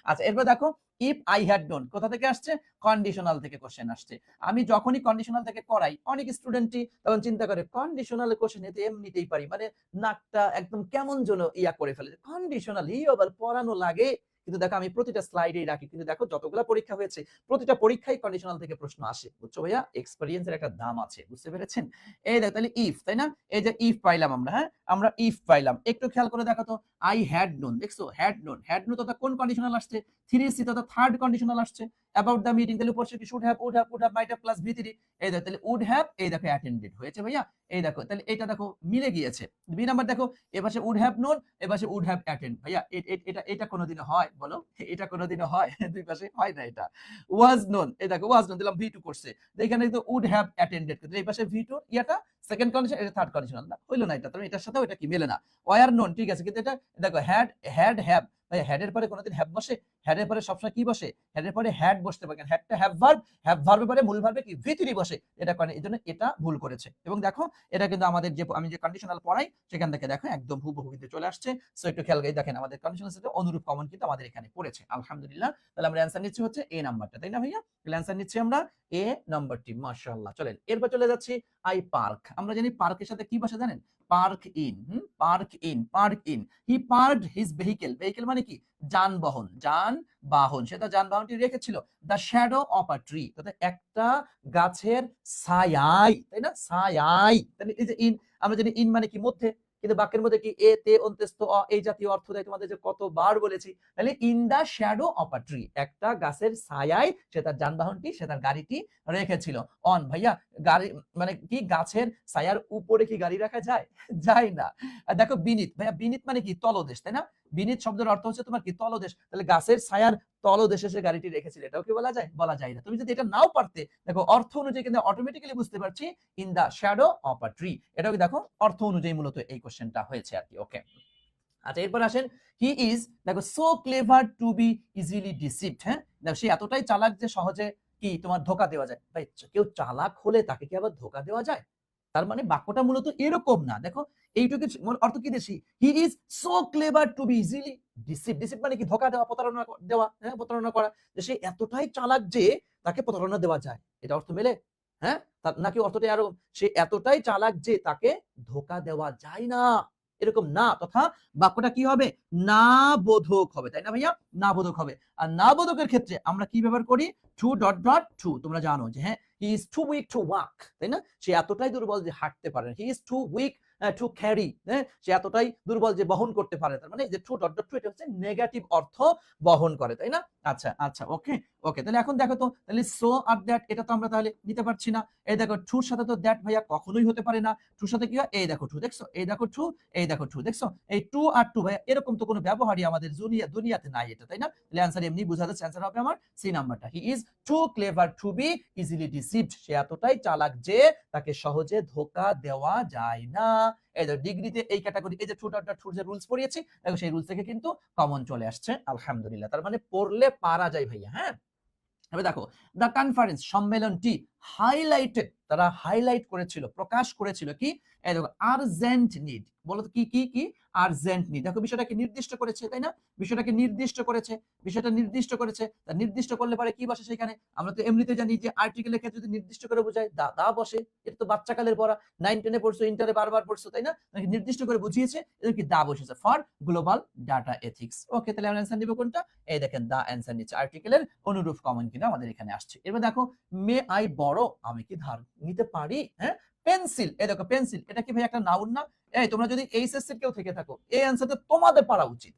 আচ্ছা, এরপর দেখো, ইফ আই হ্যাড নোন কোথা থেকে আসছে? কন্ডিশনাল থেকে কোশ্চেন আসছে। আমি যখনই কন্ডিশনাল থেকে করাই, অনেক স্টুডেন্টই তখন চিন্তা করে কন্ডিশনাল কোশ্চেন এতে এমনিতেই পারি, মানে নাকটা একদম কেমন যেন ইয়া করে ফেলে, কন্ডিশনাল আবার পড়ানো লাগে। কিন্তু দেখো আমি প্রতিটা স্লাইডেই রাখি, কিন্তু দেখো যতগুলো পরীক্ষা হয়েছে প্রতিটা পরীক্ষায় কন্ডিশনাল থেকে প্রশ্ন আসে, বুঝছো ভাইয়া? এক্সপেরিয়েন্সের একটা দাম আছে, বুঝতে পেরেছেন? এই দেখো, তাহলে ইফ, তাই না? এই যে ইফ পাইলাম আমরা, হ্যাঁ, আমরা ইফ পাইলাম। একটু খেয়াল করে দেখো তো, আই হ্যাড নোন, দেখছো হ্যাড নোন, তথা কোন কন্ডিশনাল আসছে? 3C তথা থার্ড কন্ডিশনাল আসছে। অ্যাবাউট দ্য মিটিং, তাহলে উপর কি should have, would have, might have plus V3। এই দেখো, তাহলে উড হ্যাভ, এই দেখো অ্যাটেন্ডেড হয়েছে ভাইয়া। এই দেখো, তাহলে এটা দেখো মিলে গিয়েছে। বি নাম্বার দেখো, এপাশে উড হ্যাভ নোন, এপাশে উড হ্যাভ অ্যাটেন্ড। ভাইয়া এটা কোনোদিনও হয়? বলো, এটা কোনোদিনও হয়? দুই পাশে হয় না এটা। ওয়াজ নোন, এই দেখো ওয়াজ নোন দিলাম, V2 করছে, এখানে কিন্তু উড হ্যাভ অ্যাটেন্ডেড, কিন্তু এই পাশে V2, ইয়াটা সেকেন্ড কন্ডিশন, এটা থার্ড কন্ডিশন, না হইলো না এটা, তবে এটার সাথেও এটা কি মেলে না। ওয়ার নোন, ঠিক আছে, কিন্তু এটা দেখো হ্যাড হ্যাভ, ভাই হ্যাড এর পরে কোনোদিন হ্যাভ বসে? হ্যাডের পরে সবসময় কি বসে, হ্যাডের পরে হ্যাড বসতে পারে, হ্যাডটা হ্যাভ ভার্বের পরে মূল ভার্বে কি V3 বসে, এটা করে, এই জন্য এটা ভুল করেছে। এবং দেখো এটা কিন্তু আমাদের যে আমি যে কন্ডিশনাল পড়াই সেখান থেকে দেখো একদম হুবহু কিন্তু চলে আসছে। সো একটু খেয়াল করে দেখেন আমাদের কন্ডিশনাল সেটে অনুরূপ কমন কিন্তু আমাদের এখানে পড়েছে, আলহামদুলিল্লাহ। তাহলে আমরা অ্যান্সার নিচ্ছি হচ্ছে এ নাম্বারটা, তাই না ভাইয়া? তাহলে অ্যান্সার নিচ্ছি আমরা এ নাম্বারটি, মাশাআল্লাহ। চলেন এরপর চলে যাচ্ছি আই পার্ক। আমরা জানি পার্কের সাথে কি বসে জানেন, park in, park in, he parked his vehicle, vehicle মানে কি, যানবাহন, যানবাহন, সে তার যানবাহনটি রেখেছিল the shadow of a tree, একটা গাছের ছায়ায়, তাই না, ছায়ায়। তাহলে এই যে ইন, আমরা জানি ইন মানে কি, মধ্যে, কিন্তু বাক্যের মধ্যে কি এ তে অন্ত্যেষ্ট অ এই জাতীয় অর্থ দেয়, তোমাদের যে কতবার বলেছি। তাহলে in the shadow of a tree, একটা গাছের ছায়ায় সে তার যানবাহনটি, সে তার গাড়িটি রেখেছিল। অন ভাইয়া, গাড়ি মানে কি, গাছের ছায়ার উপরে কি গাড়ি রাখা যায়? যায় না। আর দেখো বিনীত, ভাইয়া বিনীত মানে কি, তলদেশ, তাই না? বিনীত শব্দের অর্থ হচ্ছে তোমার কি, তলদেশ। তাহলে গাছের ছায়ার তলদেশে সে গাড়িটি রেখেছিল, এটাও কি বলা যায়? বলা যায় না। তুমি যদি এটা নাও পারতে, দেখো অর্থ অনুযায়ী কিন্তু অটোমেটিক্যালি বুঝতে পারছি in the shadow of a tree, এটাও কি দেখো অর্থ অনুযায়ী মূলত এই কোশ্চেনটা হয়েছে আর কি। ওকে, আচ্ছা এরপর আসেন, হি ইজ, দেখো so clever to be easily deceived. হ্যাঁ, দেখো সে এতটাই চালাক যে সহজে কি তোমার ধোকা দেওয়া যায়। ভাই কেউ চালাক হলে তাকে কি আবার ধোকা দেওয়া যায়? তার মানে বাক্যটা মূলত এরকম না। দেখো এইটুকু অর্থ কি দেশি, he is so clever to be easily deceived. Deceive মানে কি, ধোকা দেওয়া, প্রতারণা দেওয়া, হ্যাঁ প্রতারণা করা, যে সে এতটাই চালাক যে তাকে প্রতারণা দেওয়া যায়, এটা অর্থ মেলে? হ্যাঁ, নাকি অর্থটা আরো, সে এতটাই চালাক যে তাকে ধোকা দেওয়া যায় না, এরকম না, তথা বাক্যটা কি হবে, না বোধক হবে, তাই না ভাইয়া? না বোধক হবে। আর না বোধকের ক্ষেত্রে আমরা কি ব্যবহার করি, টু ডট ডট টু। তোমরা জানো যে হ্যাঁ, he is too weak to walk, তাই না? সে এতটাই দুর্বল যে হাঁটতে পারে। He is too weak to carry, হ্যাঁ সে এতটাই দুর্বল যে বহন করতে পারে। তার মানে যে টু ডট ডট টু, এটা হচ্ছে নেগেটিভ অর্থ বহন করে, তাই না? আচ্ছা আচ্ছা, ওকে ওকে। তাহলে এখন দেখো তো, তাহলে সো আর দ্যাট এটা তো আমরা তাহলে নিতে পারছি না। এই দেখো টুর সাথে তো দ্যাট ভাইয়া কখনোই হতে পারে না। টুর সাথে কি হয়, এই দেখো টু, দেখছো, এই দেখো টু, এই দেখো টু, দেখছো, এই টু আর টু ভাইয়া এরকম তো কোনো ব্যবহারই আমাদের দুনিয়াতে নাই, এটা, তাই না? তাহলে অ্যান্সার এমনি বোঝা যাচ্ছে, অ্যান্সার হবে আমার সি নাম্বারটা, he is too clever to be easily deceived, সে এতটাই চালাক যে তাকে সহজে ধোকা দেওয়া যায় না। এই যে ডিগ্রিতে এই ক্যাটাগরি, এই যে টু ডট ডট টুর যে রুলস পড়িয়েছি, দেখো সেই রুলস থেকে কিন্তু কমন চলে আসছে, আলহামদুলিল্লাহ। তার মানে পড়লে পারা যায় ভাইয়া। হ্যাঁ, এবার দেখো, দ্য কনফারেন্স, সম্মেলনটি, হাইলাইটেড, তারা হাইলাইট করেছিল, প্রকাশ করেছিল কি, এই দেখো আর্জেন্ট নিড, বলো তো কি কি কি, আর্জেন্ট নিড। দেখো বিষয়টাকে নির্দিষ্ট করেছে, তাই না? বিষয়টাকে নির্দিষ্ট করেছে, বিষয়টা নির্দিষ্ট করেছে। তা নির্দিষ্ট করলে পারে কি বসে সেখানে, আমরা তো এমনিতে জানি যে আর্টিকেলের ক্ষেত্রে যদি নির্দিষ্ট করে বোঝায় দা দা বসে, এটা তো বাচ্চা কালের পড়া, 9-10 পড়ছো, ইন্টারে বারবার পড়ছো, তাই না? নির্দিষ্ট করে বুঝিয়েছে, এর কি দা বসেছে, ফর গ্লোবাল ডাটা এথিক্স। ওকে, তাহলে আমরা অ্যান্সার নিব কোনটা, এই দেখেন দা অ্যান্সার নিচ্ছে, আর্টিকেলের অনুরূপ কমন কিন্তু আমাদের এখানে আসছে। এবার দেখো, মে আই বড়, আমি কি ধার নিতে পারি? হ্যাঁ, পেন্সিল, এই দেখো পেন্সিল, এটা কি ভাই একটা নাউন না? এই তোমরা যদি এইচএসসি কেউ থেকে থাকো, এই অ্যান্সারটা তোমাদের পারা উচিত।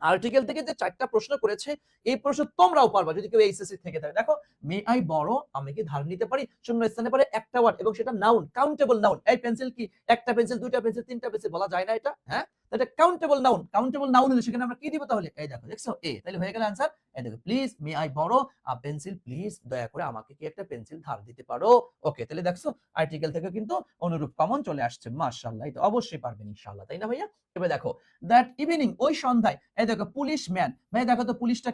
আর্টিকেল থেকে যে 4টা প্রশ্ন করেছে, এই প্রশ্ন তোমরাও পারবা যদি কেউ এইচএসসি থেকে থাকে। দেখো, মে আই বড়, আমি কি ধার নিতে পারি, শূন্য স্থানে পরে একটা ওয়ার্ড এবং সেটা নাউন, কাউন্টেবল নাউন। এই পেন্সিল কি একটা পেন্সিল, দুইটা পেন্সিল, তিনটা পেন্সিল বলা যায় না এটা? হ্যাঁ, এটা কাউন্টেবল নাউন। কাউন্টেবল নাউন হলে সেখানে আমরা কি দিব তাহলে, এই দেখো, দেখছো এ, তাহলে হয়ে গেল आंसर। এই দেখো, প্লিজ মে আই বড় আ পেন্সিল, প্লিজ দয়া করে আমাকে কি একটা পেন্সিল ধার দিতে পারো? ওকে, তাহলে দেখছো আর্টিকেল থেকে কিন্তু অনুরূপ কমন চলে আসছে, মাশাআল্লাহ। এই তো অবশ্যই পারবেন ইনশাআল্লাহ, তাই না ভাইয়া? এবার দেখো, দ্যাট ইভিনিং, ওই সন্ধ্যায়, এই দেখো পুলিশ ম্যান, ভাই দেখো তো পুলিশটা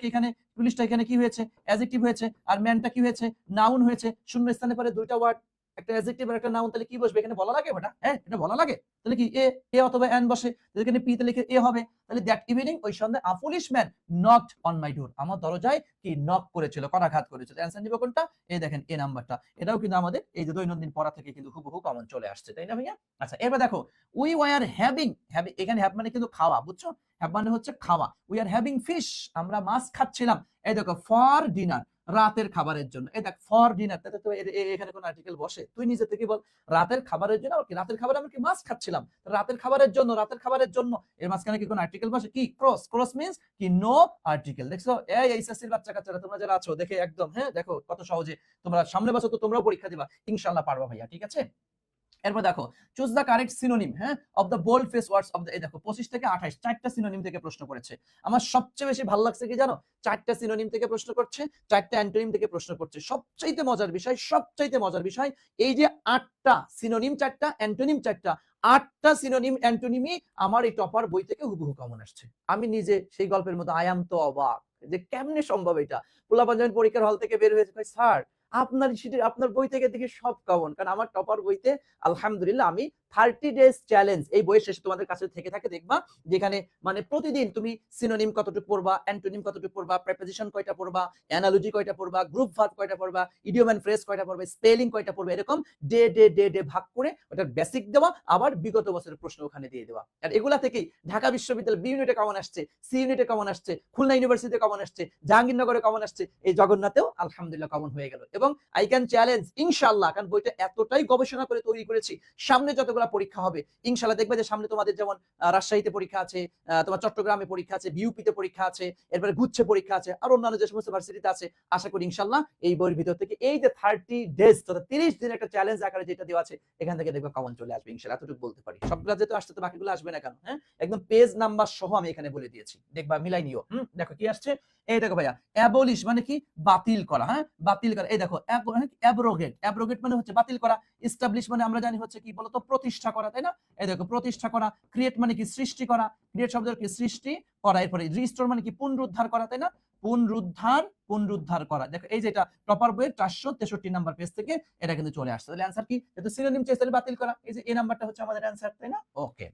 এখানে কি হয়েছে, অ্যাডজেক্টিভ হয়েছে, আর ম্যানটা কি হয়েছে, নাউন হয়েছে, শূন্য স্থানে পরে দুইটা ওয়ার্ড, একটা অ্যাডজেক্টিভ আর একটা নাউন, তাহলে কি বসবে এখানে, বলা লাগে বেটা? হ্যাঁ, এটা বলা লাগে? তাহলে কি এ অথবা এন বসে, এখানে পি তে লিখে এ হবে। তাহলে দ্যাট ইভিনিং, ওই সন্ধ্যায়, a policeman knocked on my door, আমার দরজায় কি নক করেছিল, করাঘাত করেছিল। অ্যানসার নিব কোনটা, এই দেখেন এ নাম্বারটা। এটাও কিন্তু আমাদের এই যে দৈনন্দিন পড়া থেকে কিন্তু হুবহু কমন চলে আসছে, তাই না ভাইয়া? আচ্ছা এবার দেখো, উই ওয়ার হ্যাভিং, এখানে হ্যাভ মানে কিন্তু খাওয়া, বুঝছো? হ্যাভ মানে হচ্ছে খাওয়া। উই আর হ্যাভিং ফিশ, আমরা মাছ খাচ্ছিলাম, এই দেখো ফর ডিনার, রাতের খাবারের জন্য। এই দেখ ফর ডিনার, তাতে তো এখানে কোন আর্টিকেল বসে? তুই নিজে থেকে বল, রাতের খাবারের জন্য, কি রাতের খাবার আমরা কি মাছ খাচ্ছিলাম, রাতের খাবারের জন্য, রাতের খাবারের জন্য, এর মাঝখানে কি কোন আর্টিকেল বসে? কি ক্রস, ক্রস মিন্স কি নো আর্টিকেল। দেখছো এই এইচএসসির বাচ্চা কাচ্চারা তোমরা যারা আছো, দেখে একদম, হ্যাঁ দেখো কত সহজে তোমরা, সামনে বছর তো তোমরাও পরীক্ষা দিবা, ইনশাআল্লাহ পারবা ভাইয়া, ঠিক আছে? এরপর দেখো, চুজ দ্য কারেক্ট সিনোনিম, হ্যাঁ, of the bold face words of the, এই দেখো 25 থেকে 28 4টা সিনোনিম থেকে প্রশ্ন করেছে। আমার সবচেয়ে বেশি ভালো লাগছে কি জানো, 4টা সিনোনিম থেকে প্রশ্ন করছে, 4টা অ্যান্টোনিম থেকে প্রশ্ন করছে। সবচাইতে মজার বিষয় এই যে 8টা সিনোনিম, 4টা অ্যান্টোনিম, 4টা 8টা সিনোনিম অ্যান্টোনিমই আমার এই টপার বই থেকে হুবহু কমন আসছে। আমি নিজে সেই গল্পের মতো আই এম তো অবাক, যে কেমনে সম্ভব এটা। পোলাপান যখন পরীক্ষার হল থেকে বের হয়েছে, কয় স্যার আপনার সিটে আপনার বই থেকে দেখি সব কমন। কারণ আমার টপার বইতে আলহামদুলিল্লাহ আমি 30 ডেজ চ্যালেঞ্জ এই বইয়ের শেষে তোমাদের কাছে থেকে থাকে দেখবা, যেখানে মানে প্রতিদিন তুমি সিনোনিম কতটুকু পড়বা, অ্যান্টোনিম কতটুকু পড়বা, প্রেপোজিশন কয়টা পড়বা, অ্যানালজি কয়টা পড়বা, গ্রুপ ভার্ব কয়টা পড়বা, ইডিয়ম এন্ড ফ্রেজ কয়টা পড়বা, স্পেলিং কয়টা পড়বা, এরকম ডে ডে ডে ডে ভাগ করে ওটার বেসিক দেওয়া, আবার বিগত বছরের প্রশ্ন ওখানে দিয়ে দেওয়া। আর এগুলা থেকেই ঢাকা বিশ্ববিদ্যালয় বি ইউনিটে কমন আসছে, সি ইউনিটে কমন আসছে, খুলনা ইউনিভার্সিটিতে কমন আসছে, জাহাঙ্গীরনগরে কমন আসছে, এই জগন্নাথেও আলহামদুলিল্লাহ কমন হয়ে গেল। এবং আই ক্যান চ্যালেঞ্জ ইনশাআল্লাহ, কারণ বইটা এতটাই গবেষণা করে তৈরি করেছি, সামনে যতগুলো পরীক্ষা হবে ইনশাআল্লাহ দেখবে যে সামনে তোমাদের যেমন রাজশাহীতে পরীক্ষা আছে, তোমার চট্টগ্রামে পরীক্ষা আছে, বিউপিতে পরীক্ষা আছে, এরপরে গুচ্ছে পরীক্ষা আছে, আর অন্যান্য যে সমস্ত ভার্সিটিতে আছে, আশা করি ইনশাআল্লাহ এই বইয়ের ভিতর থেকে এই যে 30 ডেজ অর্থাৎ 30 দিন একটা চ্যালেঞ্জ আকারে যেটা দেওয়া আছে, এখান থেকে দেখবে কমন চলে আসবে ইনশাআল্লাহ, এতটুকু বলতে পারি। সবগুলো যেহেতু আসছে তো বাকিগুলো আসবে না কেন? হ্যাঁ, একদম পেজ নাম্বার সহ আমি এখানে বলে দিয়েছি, দেখবা মিলাই নিও। দেখো কি আসছে, এই দেখো ভাইয়া, অ্যাবলিশ মানে কি বাতিল করা, হ্যাঁ বাতিল করা। এই দেখো অ্যাব্রোগেট, অ্যাব্রোগেট মানে হচ্ছে বাতিল করা, এস্টাবলিশ মানে আমরা জানি হচ্ছে কি বলতো প্রতিষ্ঠা করা, তাই না? এই দেখো প্রতিষ্ঠা করা, ক্রিয়েট মানে কি সৃষ্টি করা, ক্রিয়েট শব্দের কি সৃষ্টি করা, এরপরে রিস্টোর মানে কি পুনরুদ্ধার করা, তাই না? পুনরুদ্ধার করা। দেখো এই যেটা টপার বইয়ের 463 নাম্বার পেজ থেকে এটা কিন্তু চলে আসছে। তাহলে অ্যানসার কি? যেহেতু সিনোনিম চেয়েছে তাহলে বাতিল করা, এই যে এই নাম্বারটা হচ্ছে আমাদের অ্যানসার, তাই না? ওকে।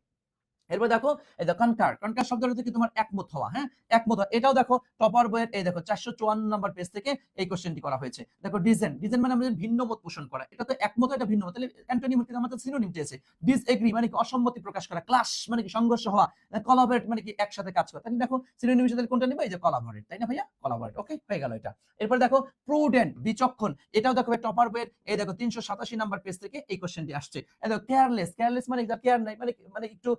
এরপর দেখো এই দেখো কনকার শব্দের অর্থ কি তোমার একমত হওয়া, হ্যাঁ একমত হওয়া। এটাও দেখো টপার বইয়ের এই দেখো 454 নাম্বার পেজ থেকে এই কোশ্চেনটি করা হয়েছে। দেখো ডিসেন্ট, ডিসেন্ট মানে আমাদের ভিন্ন মত পোষণ করা, এটা তো একমত, এটা ভিন্ন মত, তাহলে অ্যান্টোনিম হচ্ছে আমাদের সিনোনিম চেয়েছে। ডিসএগ্রি মানে কি অসম্মতি প্রকাশ করা, ক্লাশ মানে কি সংঘর্ষ হওয়া, কোলাবরেট মানে কি একসাথে কাজ করা। তাহলে দেখো সিনোনিম হিসেবে কোনটা নিবে? এই যে কোলাবরেট, তাই না ভাইয়া? কোলাবরেট, ওকে হয়ে গেল এটা। এরপর দেখো প্রুডেন্ট বিচক্ষণ, এটাও দেখো টপার বইয়ের এই দেখো 387 নাম্বার পেজ থেকে এই কোশ্চেনটি আসছে। এই দেখো কেয়ারলেস, কেয়ারলেস মানে যার কেয়ার নাই, মানে একটু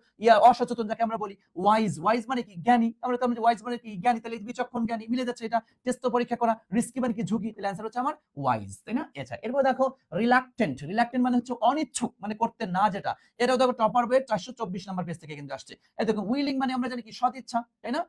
অসচেতন যাকে আমরা বলি। ওয়াইজ, ওয়াইজ মানে কি জ্ঞানী, আমরা তো আমরা ওয়াইজ মানে কি জ্ঞানী, তাহলে বিচক্ষণ জ্ঞানী মিলে যাচ্ছে, এটা টেস্ট পরীক্ষা করা। রিস্কি মানে কি ঝুঁকি, তাহলে অ্যানসার হচ্ছে আমার ওয়াইজ, তাই না? আচ্ছা এরপর দেখো রিলাক্টেন্ট, রিলাক্টেন্ট মানে হচ্ছে অনিচ্ছুক, মানে করতে না যেটা, এটাও দেখো টপার বইয়ের 424 নাম্বার পেজ থেকে কিন্তু আসছে। এই দেখো উইলিং মানে আমরা জানি কি সদিচ্ছা, তাই না?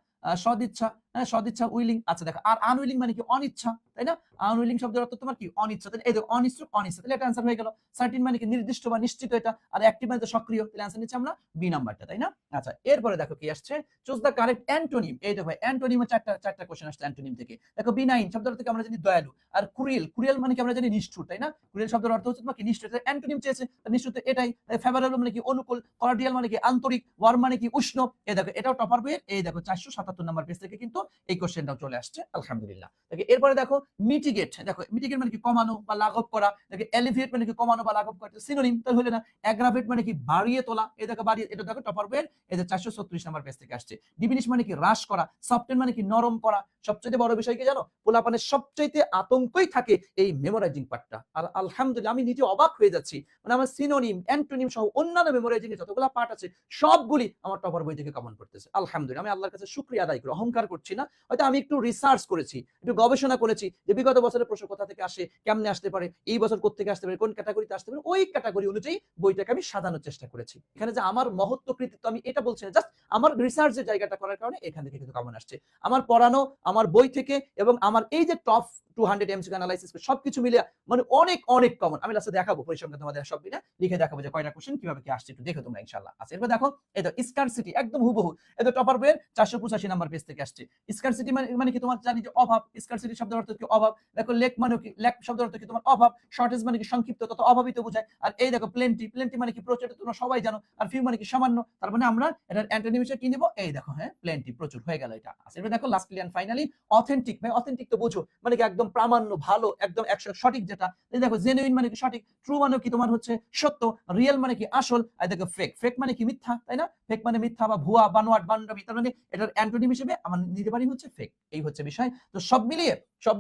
সদিচ্ছা, হ্যাঁ সদিচ্ছা উইলিং। আচ্ছা দেখো আর আনউইলিং মানে কি অনিচ্ছা, তাই না? আনউইলিং শব্দের অর্থ তোমার কি অনিচ্ছা, তাহলে এই দেখো অনিচ্ছুক অনিচ্ছা, তাহলে এটা অ্যানসার হয়ে গেল। সার্টিন মানে কি নির্দিষ্ট বা নিশ্চিত, এটা। আর অ্যাক্টিভ মানে তো সক্রিয়, তাহলে অ্যানসার নিচ্ছে আমরা বি নাম্বারটা, তাই না? আচ্ছা এরপরে দেখো কি আসছে, চুজ দ্য কারেক্ট অ্যান্টোনিম। এই দেখো অ্যান্টোনিম চারটা কোশ্চেন আসছে অ্যান্টোনিম থেকে। দেখো বিনাইন শব্দের অর্থ কি আমরা জানি দয়ালু, আর ক্রুয়েল, ক্রুয়েল মানে কি আমরা জানি নিষ্ঠুর, তাই না? ক্রুয়েল শব্দের অর্থ হচ্ছে তোমার কি নিষ্ঠুর, অ্যান্টোনিম চেয়েছে নিষ্ঠুর, এটাই। ফেভারেবল মানে কি অনুকূল, কর্ডিয়াল মানে কি আন্তরিক, ওয়ার্ম মানে কি উষ্ণ। এই দেখো এটাও টপার বইয়ের এই দেখো 477 নাম্বার পেজ থেকে কিন্তু এই কোশ্চেনটাও চলে আসছে আলহামদুলিল্লাহ। দেখো এরপরে দেখো মিটিগেট, দেখো মিটিগেট মানে কি কমানো বা লাঘব করা। দেখো এলিভিয়েট মানে কি কমানো বা লাঘব করা, সিনোনিম তাহলে হলো না। অ্যাগ্রাভেট মানে কি বাড়িয়ে তোলা, এই দেখো বাড়িয়ে, এটা দেখো টপার বইয়ের এই যে 436 নাম্বার পেজ থেকে আসছে। ডিমিনিশ মানে কি হ্রাস করা, সফটেন মানে কি নরম করা। সবচেয়ে বড় বিষয় কি জানো? পোলাপানের সবচেয়ে আতঙ্কই থাকে এই মেমোরাইজিং পার্টটা। আর আলহামদুলিল্লাহ আমি নিজে অবাক হয়ে যাচ্ছি, মানে আমার সিনোনিম অ্যান্টোনিম সহ অন্যান্য মেমোরাইজিং এর যতগুলো পার্ট আছে সবগুলি আমার টপার বই থেকে কমন পড়তেছে আলহামদুলিল্লাহ। আমি আল্লাহর কাছে শুকরিয়া আদায় করি, অহংকার করছি না, হয়তো আমি একটু রিসার্চ করেছি, একটু গবেষণা করেছি যে বিগত বছরের প্রশ্ন কোথা থেকে আসে, কেমনে আসতে পারে, এই বছর কোত্থেকে আসতে পারে, কোন ক্যাটাগরিতে আসতে পারে, ওই ক্যাটাগরি অনুযায়ী বইটাকে আমি সাজানোর চেষ্টা করেছি। এখানে যে আমার মহত্ব কৃতিত্ব আমি এটা বলছি না, জাস্ট আমার রিসার্চের জায়গাটা করার কারণে এখান থেকে কিন্তু কমন আসছে। আমার পড়ানো, আমার বই থেকে এবং আমার এই যে টপ 200 এমসিকিউ অ্যানালাইসিস সবকিছু মিলিয়ে মানে অনেক অনেক কমন। আমি লাস্টে দেখাবো পরিসংখ্যান তোমাদের সব মিলে লিখে দেখাবো যে কয়টা কোশ্চেন কিভাবে কি আসছে, একটু দেখো তোমরা ইনশাআল্লাহ। আচ্ছা এরপর দেখো এই তো স্কারসিটি একদম হুবহু, এই তো টপার বইয়ের 485 নাম্বার পেজ থেকে আসছে। স্কারসিটি মানে কি তোমার জানি যে অভাব, স্কারসিটি শব্দের অর্থ কি অভাব। দেখো লেক মানে কি, লেক শব্দের অর্থ কি তোমার অভাব। শর্টেজ মানে কি সংক্ষিপ্ত, তত অভাবই তো বোঝায়। আর এই দেখো প্লেন্টি, প্লেন্টি মানে কি প্রচুর, তোমরা সবাই জানো। আর ফিউ মানে কি সামান্য, তার মানে আমরা এটার অ্যান্টোনিম হিসেবে কি নিব? এই দেখো হ্যাঁ প্লেন্টি, প্রচুর হয়ে গেল এটা। আচ্ছা এরপর দেখো লাস্টলি এন্ড ফাইনালি অথেন্টিক, ভাই অথেন্টিক তো বুঝো মানে কি একদম প্রামাণ্য, ভালো, একদম 100 সঠিক যেটা। এই দেখো জেনুইন মানে কি সঠিক, ট্রু মানে কি তোমার হচ্ছে সত্য, রিয়েল মানে কি আসল, আর দেখো ফেক, ফেক মানে কি মিথ্যা, তাই না? ফেক মানে মিথ্যা বা ভুয়া, বানোয়াট, বান্ডামি, তার মানে এটার অ্যান্টোনিম হিসেবে আমার নিতে পারি হচ্ছে ফেক। এই হচ্ছে বিষয়। তো সব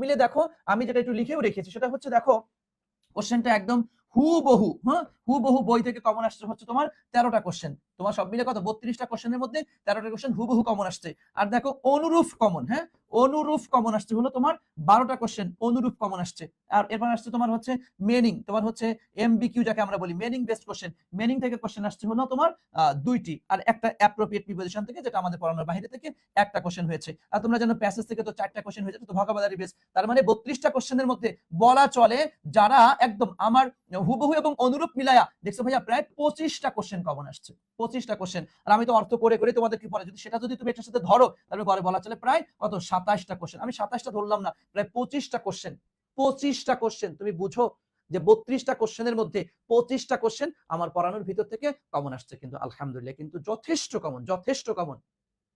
মিলিয়ে দেখো আমি যেটা একটু লিখেও রেখেছি সেটা হচ্ছে দেখো কোশ্চেনটা একদম হুবহু, হ্যাঁ হুবহু বই থেকে কমন আসছে হচ্ছে তোমার 13টা কোশ্চেন। তোমার সব মিলে কত 32টা কোশ্চেনের মধ্যে 13টা কোশ্চেন হুবহু কমন আসছে। আর দেখো অনুরূপ কমন, হ্যাঁ অনুরূপ কমন আসছে হলো তোমার 12টা কোশ্চেন অনুরূপ কমন আসছে। আর এরপর আসছে তোমার হচ্ছে মেনিং, তোমার হচ্ছে এমবিকিউ যাকে আমরা বলি মেনিং বেসড কোশ্চেন, মেনিং থেকে কোশ্চেন আসছে হলো তোমার 2টি, আর একটা অ্যাপ্রোপ্রিয়েট প্রিপোজিশন থেকে যেটা আমাদের পড়ানোর বাইরে থেকে একটা কোশ্চেন হয়েছে। আর তোমরা জানো প্যাসেজ থেকে তো 4টা কোশ্চেন হয়েছে, তো ভোকাবুলারি বেস, তার মানে 32টা কোশ্চেনের মধ্যে বলা চলে যারা একদম আমার হুবহু এবং অনুরূপ মিলায়া দেখছো ভাইয়া প্রায় 25টা কোশ্চেন কমন আসছে, 25টা কোশ্চেন। আর আমি তো অর্থ করে তোমাদেরকে পরে যদি সেটা যদি তুমি এটার সাথে ধরো তাহলে পরে বলা চলে প্রায় কত 27টা কোশ্চেন, আমি 27টা ধরলাম না, প্রায় 25টা কোশ্চেন। 25টা কোশ্চেন, তুমি বুঝো যে 32টা কোশ্চেনের মধ্যে 25টা কোশ্চেন আমার পড়ানোর ভিতর থেকে কমন আসছে, কিন্তু আলহামদুলিল্লাহ কিন্তু যথেষ্ট কমন, যথেষ্ট কমন।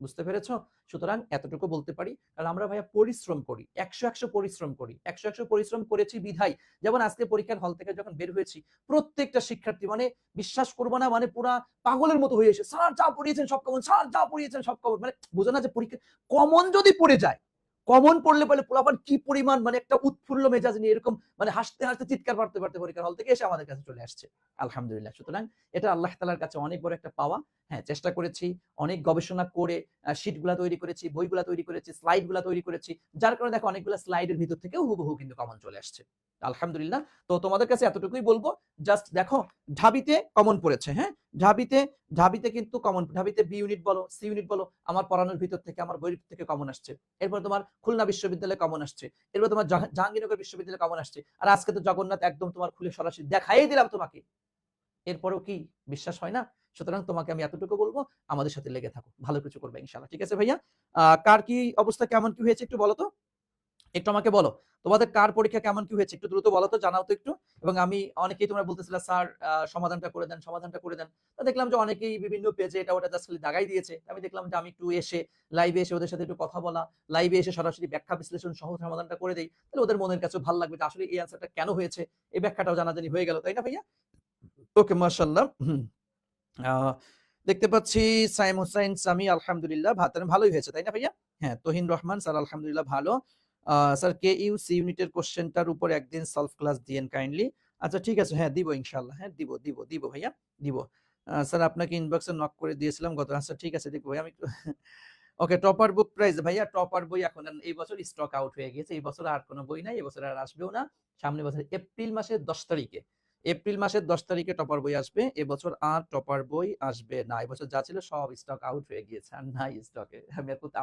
বুঝতে পেরেছো? সুতরাং এতটুকু বলতে পারি, কারণ আমরা ভাইয়া পরিশ্রম করি, 100 পরিশ্রম করি, 100 পরিশ্রম করেছি বিধায় যেমন আজকে পরীক্ষার হল থেকে যখন বের হয়েছি, প্রত্যেকটা শিক্ষার্থী মানে বিশ্বাস করবো না, মানে পুরা পাগলের মতো হয়ে এসে, স্যার যা পড়িয়েছেন সব কমন, স্যার যা পড়িয়েছেন সব কমন। মানে বোঝো না যে পরীক্ষা কমন যদি পড়ে যায়, কমন পড়লে বলে পোলাপান কি পরিমাণ মানে একটা উৎফুল্ল মেজাজ নিয়ে এরকম মানে হাসতে হাসতে চিৎকার পারতে পারতে পরীক্ষার হল থেকে এসে আমাদের কাছে চলে আসছে, আলহামদুলিল্লাহ। সুতরাং এটা আল্লাহ তাআলার কাছে অনেক বড় একটা পাওয়া। হ্যাঁ, চেষ্টা করেছি, অনেক গবেষণা করে শিটগুলা তৈরি করেছি, বইগুলা তৈরি করেছি, স্লাইডগুলা তৈরি করেছি, যার কারণে দেখো অনেকগুলা স্লাইডের ভিতর থেকেও হুবহু কিন্তু কমন চলে আসছে, আলহামদুলিল্লাহ। তো তোমাদের কাছে এতটুকুই বলবো, জাস্ট দেখো ঢাবিতে কমন পড়েছে, হ্যাঁ, ঢাবিতে ঢাবিতে কিন্তু কমন, ঢাবিতে বি ইউনিট বলো, সি ইউনিট বলো, আমার পড়ানোর ভিতর থেকে, আমার বইয়ের থেকে কমন আসছে। এরপর তোমার খুলনা বিশ্ববিদ্যালয়ে কমন আসছে, এরপর তোমার জাহাঙ্গীরনগর বিশ্ববিদ্যালয়ে কমন আসছে, আর আজকে তো জগন্নাথ একদম তোমার খুলে সরাসরি দেখাই দিলাম তোমাকে, এরপরও কি বিশ্বাস হয় না? সুতরাং তোমাকে আমি এতটুকু বলবো, আমাদের সাথে লেগে থাকো, ভালো কিছু করবে ইনশাআল্লাহ। ঠিক আছে ভাইয়া? কার কি অবস্থা, কেমন কি হয়েছে একটু বলো তো, একটু আমাকে বলো। তোমাদের কার পরীক্ষা কেমন কি হয়েছে একটু দ্রুত বলো তো, জানাও তো একটু। এবং আমি অনেকেই তোমরা বলতেছিলে স্যার সমাধানটা করে দেন, সমাধানটা করে দেন। তো দেখলাম যে অনেকেই বিভিন্ন পেজে এটা ওটা জাস্ট খালি দাগাই দিয়েছে। আমি দেখলাম যে আমি একটু এসে লাইভে এসে ওদের সাথে একটু কথা বলা, লাইভে এসে সরাসরি ব্যাখ্যা বিশ্লেষণ সহ সমাধানটা করে দেই। তাহলে ওদের মনের কাছে ভালো লাগবে যে আসলে এই অ্যানসারটা কেন হয়েছে, এই ব্যাখ্যাটাও জানাজানি হয়ে গেল, তাই না ভাইয়া? ওকে, মাশাআল্লাহ। আহ, দেখতে পাচ্ছি সাইম হোসাইন সামি আলহামদুলিল্লাহ ভালোই হয়েছে, তাই না ভাইয়া? হ্যাঁ, তোহিন রহমান স্যার আলহামদুলিল্লাহ ভালো। স্যার কে ইউ সি ইউনিটের কোশ্চেনটার উপর একদিন সলভ ক্লাস দিয়েন কাইন্ডলি। আচ্ছা ঠিক আছে, হ্যাঁ দিব ইনশাআল্লাহ, হ্যাঁ দিব দিব দিব ভাইয়া, দিব। স্যার আপনাকে ইনবক্সে নক করে দিয়েছিলাম গত, আচ্ছা ঠিক আছে দেখবো ভাই আমি একটু ওকে, টপার বুক প্রাইজ ভাইয়া, টপার বই এখন এই বছর স্টক আউট হয়ে গেছে, এই বছর আর কোনো বই নাই, এই বছর আর আসবেও না। সামনে বছর এপ্রিল মাসের 10 তারিখে, এপ্রিল মাসের 10 তারিখে টপার বই আসবে, এবছর আর টপার বই আসবে না। এবছর যা ছিল সব স্টক আউট হয়ে গিয়েছে, আর নাই স্টকে।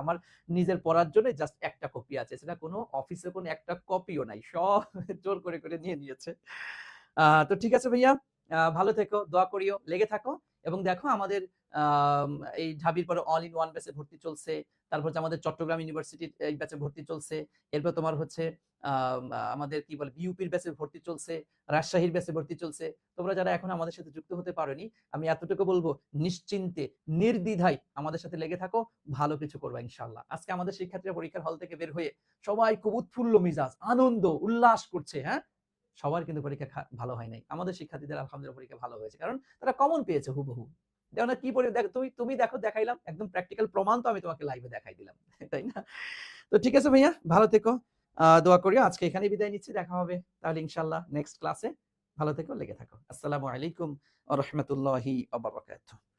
আমার নিজের পড়ার জন্য জাস্ট একটা কপি আছে, সেটা কোনো অফিসে কোনো একটা কপিও নাই, সব জোর করে করে নিয়ে নিয়েছে। তো ঠিক আছে ভাইয়া, ভালো থেকো, দোয়া করিও, লেগে থাকো। এবং দেখো আমাদের এই ঢাবির পরে অল ইন ওয়ান ব্যাচে ভর্তি চলছে, তারপর হচ্ছে আমাদের চট্টগ্রাম ইউনিভার্সিটির এই ব্যাচে ভর্তি চলছে, এরপর তোমার হচ্ছে আমাদের কি বলে বিউপির ব্যাচে ভর্তি চলছে, রাজশাহীর ব্যাচে ভর্তি চলছে। তোমরা যারা এখন আমাদের সাথে যুক্ত হতে পারোনি, আমি এতটুকু বলবো, নিশ্চিন্তে নির্দ্বিধায় আমাদের সাথে লেগে থাকো, ভালো কিছু করবে ইনশাআল্লাহ। আজকে আমাদের শিক্ষার্থীরা পরীক্ষার হল থেকে বের হয়ে সবাই খুব উৎফুল্ল মিজাজ, আনন্দ উল্লাস করছে, হ্যাঁ, সবার কিন্তু পরীক্ষা ভালো হয় নাই, আমাদের শিক্ষার্থীদের আলহামদুলিল্লাহ পরীক্ষা ভালো হয়েছে, কারণ তারা কমন পেয়েছে হুবহু। দেখো না কি পড়ে, দেখো তুমি দেখো, দেখাইলাম একদম প্র্যাকটিক্যাল প্রমাণ, তো আমি তোমাকে লাইভে দেখাই দিলাম তাই না? তো ঠিক আছে ভাইয়া, ভালো থেকো, দোয়া করি। আজকে এখানেই বিদায় নিচ্ছি, দেখা হবে তাহলে ইনশাআল্লাহ নেক্সট ক্লাসে। ভালো থেকো, লেগে থাকো। আসসালামু আলাইকুম ওয়া রাহমাতুল্লাহি ওয়া বারাকাতুহু।